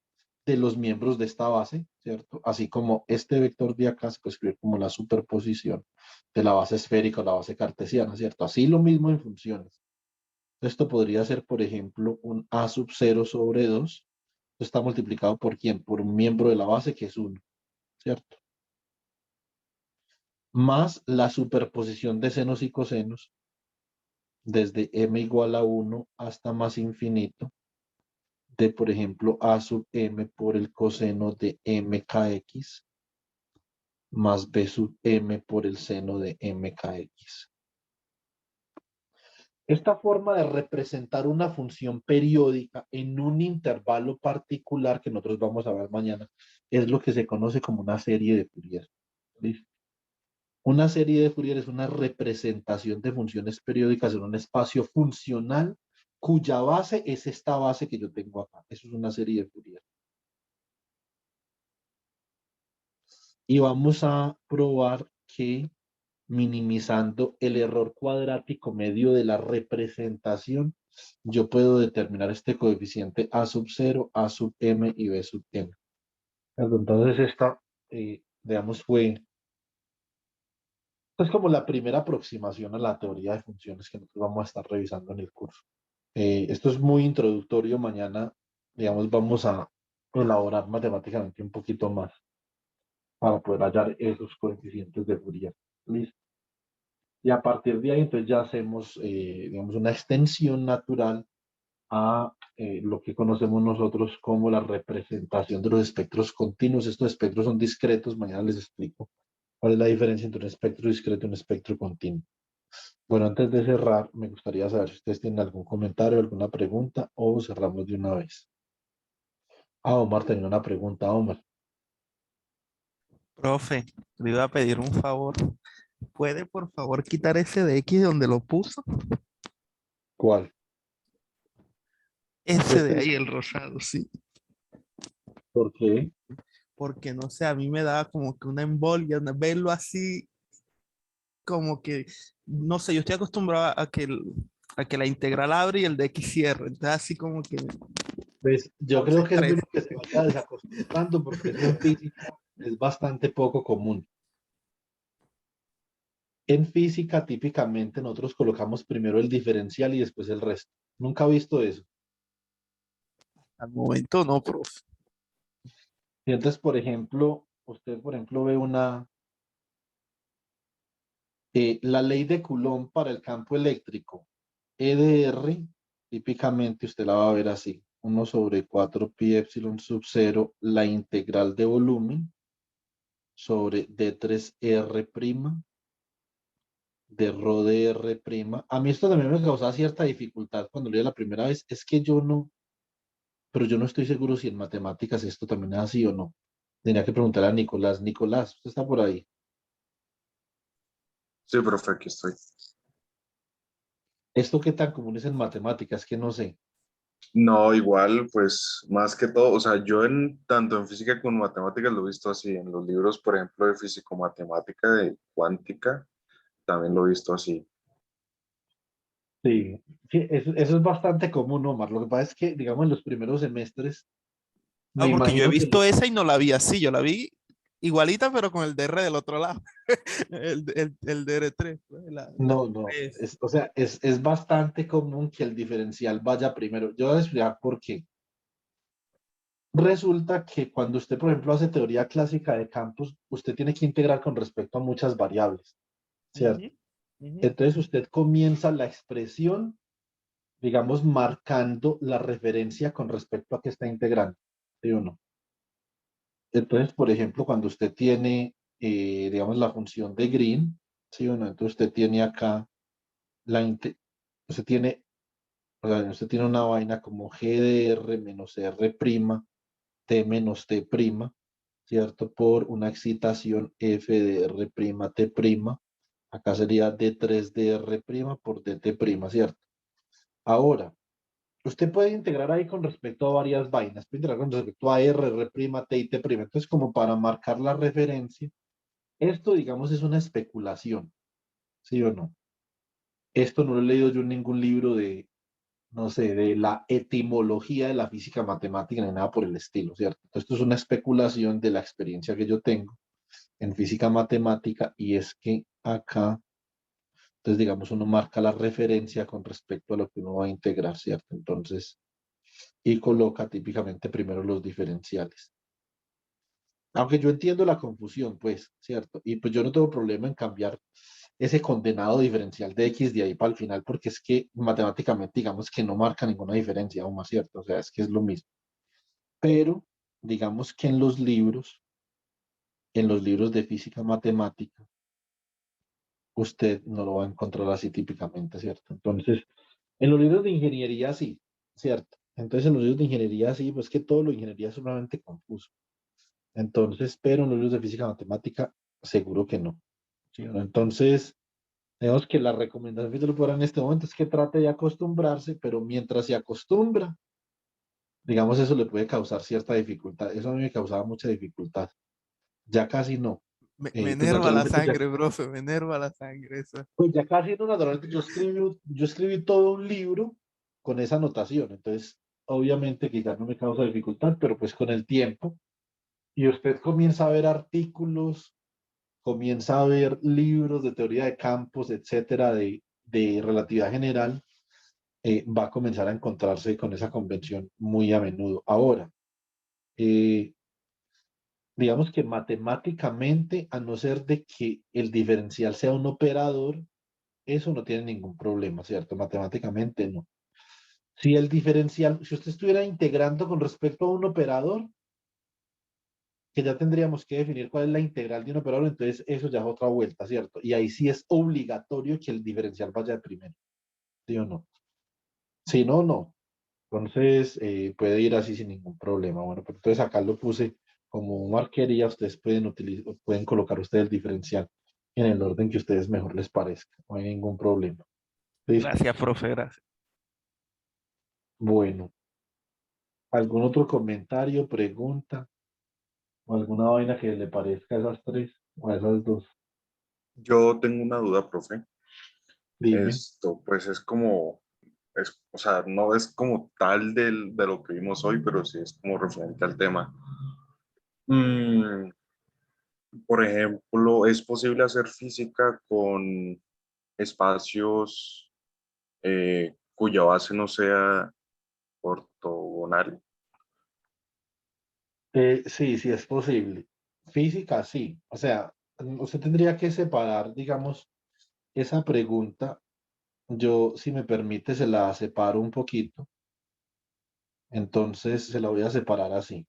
de los miembros de esta base, ¿cierto? Así como este vector de acá se puede escribir como la superposición de la base esférica o la base cartesiana, ¿cierto? Así lo mismo en funciones. Esto podría ser, por ejemplo, un a sub 0 sobre 2. Esto está multiplicado por ¿quién? Por un miembro de la base que es 1, ¿cierto? Más la superposición de senos y cosenos desde m igual a 1 hasta más infinito de, por ejemplo, a sub m por el coseno de mkx más b sub m por el seno de mkx. Esta forma de representar una función periódica en un intervalo particular que nosotros vamos a ver mañana es lo que se conoce como una serie de Fourier. ¿Listo? Una serie de Fourier es una representación de funciones periódicas en un espacio funcional cuya base es esta base que yo tengo acá. Eso es una serie de Fourier. Y vamos a probar que minimizando el error cuadrático medio de la representación, yo puedo determinar este coeficiente a sub 0, a sub m y b sub m. Entonces esta, digamos, es como la primera aproximación a la teoría de funciones que nosotros vamos a estar revisando en el curso. Esto es muy introductorio. Mañana, digamos, vamos a elaborar matemáticamente un poquito más para poder hallar esos coeficientes de Fourier. ¿Listo? Y a partir de ahí, entonces ya hacemos, digamos, una extensión natural a lo que conocemos nosotros como la representación de los espectros continuos. Estos espectros son discretos. Mañana les explico cuál es la diferencia entre un espectro discreto y un espectro continuo. Bueno, antes de cerrar, me gustaría saber si ustedes tienen algún comentario, alguna pregunta o cerramos de una vez. Omar tenía una pregunta, Omar. Profe, le iba a pedir un favor. ¿Puede por favor quitar ese de X donde lo puso? ¿Cuál? Ese de ahí, el rosado, sí. ¿Por qué? Porque no sé, a mí me da como que una embolia, verlo así, como que, no sé, yo estoy acostumbrado a que la integral abre y el de X cierre. Entonces así como que Pues yo causa creo que es estrés. bueno que se vaya desacostumbrando porque eso en física es bastante poco común. En física, típicamente, nosotros colocamos primero el diferencial y después el resto. Nunca he visto eso. Al momento no, profe. Y entonces, por ejemplo, usted, por ejemplo, ve la ley de Coulomb para el campo eléctrico. E de R, típicamente usted la va a ver así. 1 sobre 4 pi epsilon sub 0, la integral de volumen sobre D3R' de rho de R'. A mí esto también me causaba cierta dificultad cuando lo leía la primera vez. Es que yo no, pero yo no estoy seguro si en matemáticas esto también es así o no. Tenía que preguntarle a Nicolás. Nicolás, ¿usted está por ahí? Sí, profe, aquí estoy. ¿Esto qué tan común es en matemáticas? Que no sé. No, igual, pues más que todo, o sea, yo tanto en física como en matemáticas lo he visto así, en los libros, por ejemplo, de físico-matemática, de cuántica, también lo he visto así. Sí, sí, eso es bastante común, Omar. Lo que pasa es que, digamos, en los primeros semestres, me No, porque yo he imagino que visto esa y no la vi así, yo la vi igualita, pero con el DR del otro lado. El DR3. Pues, no, tres. o sea, es bastante común que el diferencial vaya primero. Yo voy a explicar por qué. Resulta que cuando usted, por ejemplo, hace teoría clásica de campos, usted tiene que integrar con respecto a muchas variables, ¿cierto? Ujú, ujú. Entonces usted comienza la expresión, digamos, marcando la referencia con respecto a qué está integrando, ¿sí o no? Entonces, por ejemplo, cuando usted tiene, digamos, la función de Green, ¿sí o no? Entonces usted tiene acá, usted tiene, o sea, usted tiene una vaina como G de R menos R prima, T menos T prima, ¿cierto? Por una excitación F de R prima T prima. Acá sería D3 de R prima por DT prima, ¿cierto? Ahora, usted puede integrar ahí con respecto a varias vainas, puede integrar con respecto a R, R prima, T y T prima. Entonces, como para marcar la referencia, esto, digamos, es una especulación, ¿sí o no? Esto no lo he leído yo en ningún libro no sé, de la etimología de la física matemática ni nada por el estilo, ¿cierto? Entonces, esto es una especulación de la experiencia que yo tengo en física matemática y es que acá, entonces, digamos, uno marca la referencia con respecto a lo que uno va a integrar, ¿cierto? Entonces, y coloca típicamente primero los diferenciales. Aunque yo entiendo la confusión, pues, ¿cierto? Y pues yo no tengo problema en cambiar ese condenado diferencial de X de ahí para el final, porque es que matemáticamente digamos que no marca ninguna diferencia, aún más cierto, o sea, es que es lo mismo. Pero digamos que en los libros de física matemática, usted no lo va a encontrar así típicamente, ¿cierto? Entonces, en los libros de ingeniería sí, ¿cierto? Entonces, en los libros de ingeniería sí, pues que todo lo de ingeniería es sumamente confuso. Entonces, pero en los libros de física matemática, seguro que no. ¿Sí? Entonces, digamos que la recomendación que yo le puedo dar en este momento es que trate de acostumbrarse, pero mientras se acostumbra, digamos, eso le puede causar cierta dificultad. Eso a mí me causaba mucha dificultad. Ya casi no. Me Pues enerva la naturalmente sangre, profe, me enerva la sangre eso. pues ya casi no, naturalmente yo escribí todo un libro con esa anotación. Entonces, obviamente que ya no me causa dificultad, pero pues con el tiempo, y usted comienza a ver artículos, comienza a ver libros de teoría de campos, etcétera, de relatividad general, va a comenzar a encontrarse con esa convención muy a menudo. Ahora, eh, digamos que matemáticamente, a no ser de que el diferencial sea un operador, eso no tiene ningún problema, ¿cierto? Matemáticamente no. Si el diferencial, si usted estuviera integrando con respecto a un operador, que ya tendríamos que definir cuál es la integral de un operador, entonces eso ya es otra vuelta, ¿cierto? Y ahí sí es obligatorio que el diferencial vaya de primero, ¿sí o no? Si no, no. Entonces, puede ir así sin ningún problema. Bueno, pues entonces acá lo puse como marquería. Ustedes pueden utilizar, pueden colocar ustedes el diferencial en el orden que a ustedes mejor les parezca. No hay ningún problema. ¿Listo? Gracias, profe, gracias. Bueno, ¿algún otro comentario, pregunta o alguna vaina que le parezca a esas tres o a esas dos? Yo tengo una duda, profe. Dime. Esto, pues es como, o sea, no es como tal de lo que vimos hoy, pero sí es como referente al tema. Mm, por ejemplo, ¿es posible hacer física con espacios cuya base no sea ortogonal? Sí, sí es posible. Física, sí. O sea, usted tendría que separar, digamos, esa pregunta. Yo, si me permite, se la separo un poquito. Entonces, se la voy a separar así.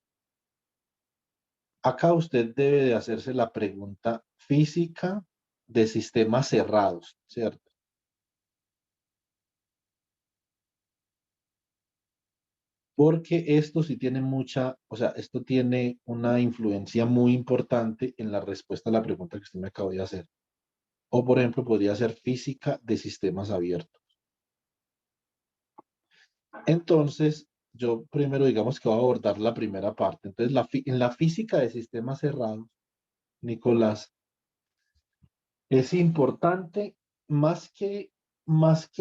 Acá usted debe de hacerse la pregunta física de sistemas cerrados, ¿cierto? Porque esto sí tiene mucha, o sea, esto tiene una influencia muy importante en la respuesta a la pregunta que usted me acabó de hacer. O, por ejemplo, podría ser física de sistemas abiertos. Entonces, yo primero digamos que voy a abordar la primera parte. Entonces, en la física de sistemas cerrados, Nicolás, es importante más que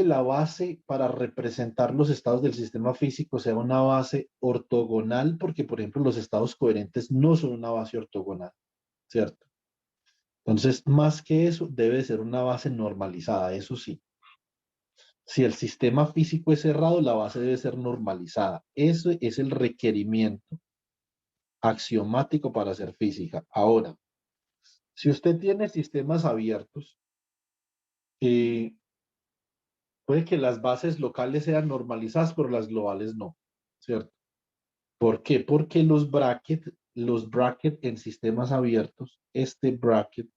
la base para representar los estados del sistema físico sea una base ortogonal, porque, por ejemplo, los estados coherentes no son una base ortogonal, ¿cierto? Entonces, más que eso, debe ser una base normalizada, eso sí. Si el sistema físico es cerrado, la base debe ser normalizada. Eso es el requerimiento axiomático para hacer física. Ahora, si usted tiene sistemas abiertos, eh, puede que las bases locales sean normalizadas, pero las globales no, ¿cierto? ¿Por qué? Porque los brackets en sistemas abiertos, este bracket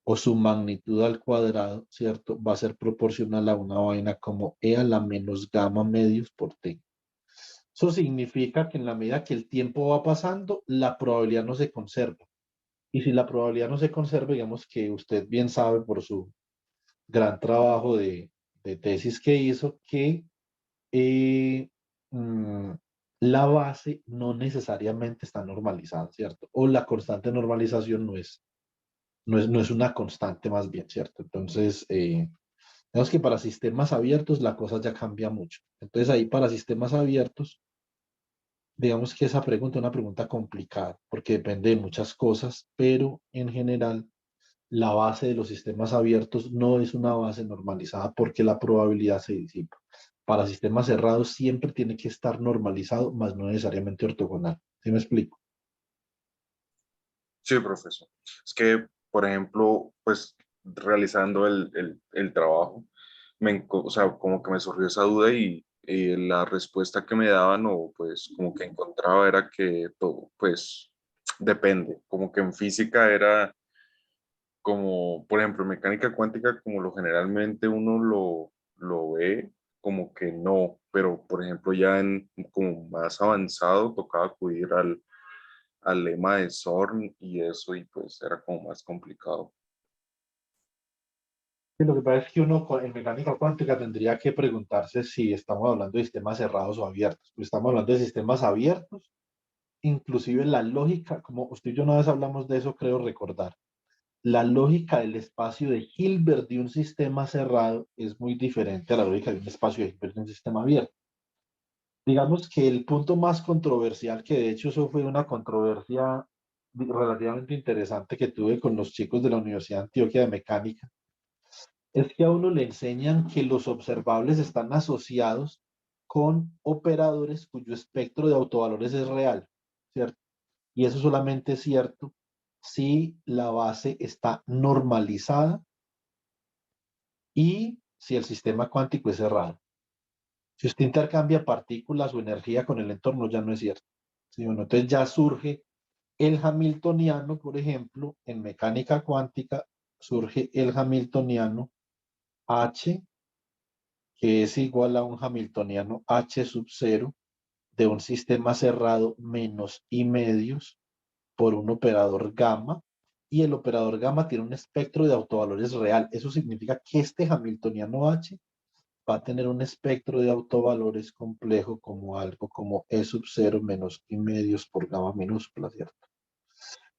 o su magnitud al cuadrado, ¿cierto? Va a ser proporcional a una vaina como E a la menos gamma medios por T. Eso significa que en la medida que el tiempo va pasando, la probabilidad no se conserva. Y si la probabilidad no se conserva, digamos que usted bien sabe por su gran trabajo de tesis que hizo, que eh, mm, la base no necesariamente está normalizada, ¿cierto? O la constante normalización no es una constante más bien, ¿cierto? Entonces, Digamos que para sistemas abiertos la cosa ya cambia mucho. Entonces ahí para sistemas abiertos, digamos que esa pregunta es una pregunta complicada, porque depende de muchas cosas, pero en general la base de los sistemas abiertos no es una base normalizada porque la probabilidad se disipa. Para sistemas cerrados siempre tiene que estar normalizado, más no necesariamente ortogonal. ¿Sí me explico? Sí, profesor. Es que, por ejemplo, pues realizando el trabajo, o sea, como que me surgió esa duda y la respuesta que me daban o pues como que encontraba era que todo, pues depende, como que en física era como, por ejemplo, en mecánica cuántica, como lo generalmente uno lo ve, como que no, pero por ejemplo ya en como más avanzado tocaba acudir al lema de Zorn y eso, y pues era como más complicado. Y lo que pasa es que uno en mecánica cuántica tendría que preguntarse si estamos hablando de sistemas cerrados o abiertos. Pues estamos hablando de sistemas abiertos, inclusive la lógica, como usted y yo una vez hablamos de eso, creo recordar. La lógica del espacio de Hilbert de un sistema cerrado es muy diferente a la lógica de un espacio de Hilbert de un sistema abierto. Digamos que el punto más controversial, que de hecho eso fue una controversia relativamente interesante que tuve con los chicos de la Universidad de Antioquia de Mecánica, es que a uno le enseñan que los observables están asociados con operadores cuyo espectro de autovalores es real, ¿cierto? Y eso solamente es cierto si la base está normalizada y si el sistema cuántico es cerrado. Si usted intercambia partículas o energía con el entorno, ya no es cierto. ¿Sí? Bueno, entonces ya surge el hamiltoniano, por ejemplo, en mecánica cuántica, surge el hamiltoniano H, que es igual a un hamiltoniano H sub 0 de un sistema cerrado menos I medios por un operador gamma, y el operador gamma tiene un espectro de autovalores real. Eso significa que este hamiltoniano H va a tener un espectro de autovalores complejo como algo como E sub 0 menos I medios por gamma minúscula, ¿cierto?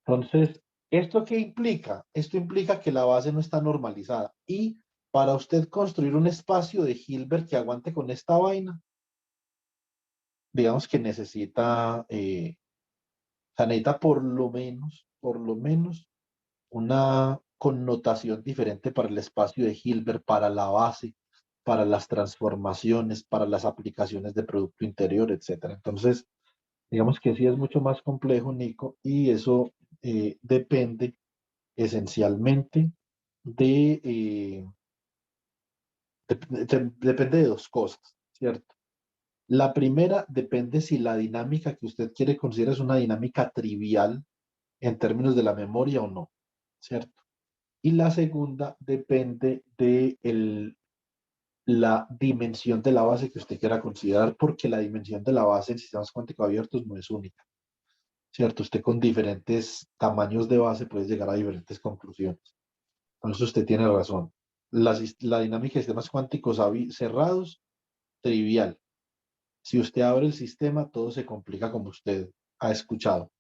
Entonces, ¿esto qué implica? Esto implica que la base no está normalizada. Y para usted construir un espacio de Hilbert que aguante con esta vaina, digamos que necesita, o sea, necesita por lo menos, una connotación diferente para el espacio de Hilbert, para la base, para las transformaciones, para las aplicaciones de Producto Interior, etcétera. Entonces, digamos que sí es mucho más complejo, Nico, y eso depende esencialmente depende de dos cosas, ¿cierto? La primera depende si la dinámica que usted quiere considerar es una dinámica trivial en términos de la memoria o no, ¿cierto? Y la segunda depende de la dimensión de la base que usted quiera considerar, porque la dimensión de la base en sistemas cuánticos abiertos no es única, ¿cierto? Usted con diferentes tamaños de base puede llegar a diferentes conclusiones. Entonces usted tiene razón. La dinámica de sistemas cuánticos cerrados, trivial. Si usted abre el sistema, todo se complica como usted ha escuchado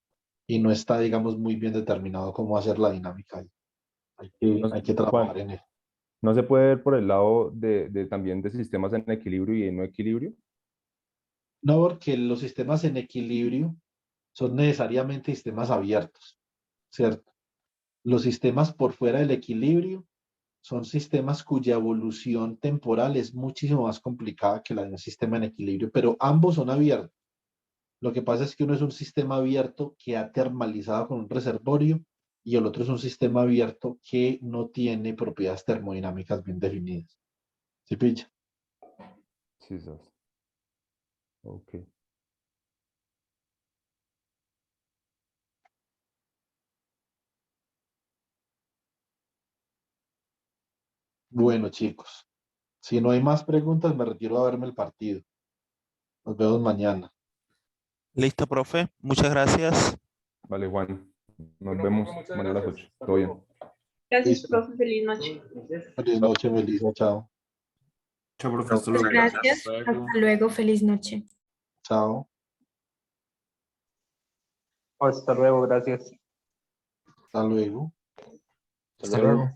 y no está, digamos, muy bien determinado cómo hacer la dinámica ahí. No, Hay que Juan, trabajar en eso. ¿no se puede ver por el lado también de sistemas en equilibrio y en no equilibrio? No, porque los sistemas en equilibrio son necesariamente sistemas abiertos, ¿cierto? Los sistemas por fuera del equilibrio son sistemas cuya evolución temporal es muchísimo más complicada que la de un sistema en equilibrio, pero ambos son abiertos. Lo que pasa es que uno es un sistema abierto que ha termalizado con un reservorio y el otro es un sistema abierto que no tiene propiedades termodinámicas bien definidas. ¿Sí pilla? Sí, sos. Ok. Bueno, chicos, si no hay más preguntas, me retiro a verme el partido. Nos vemos mañana. Listo, profe. Muchas gracias. Vale, Juan. Nos Bueno, profe, vemos muchas mañana a las gracias. 8. Hasta Todo bien. luego. Gracias, Listo. profe. Feliz noche. Feliz noche, Melissa. Chao. Chao, profe. No, Hasta muchas luego. gracias. Gracias. Hasta luego. Feliz noche. Chao. Hasta luego, gracias. Hasta luego. Hasta luego.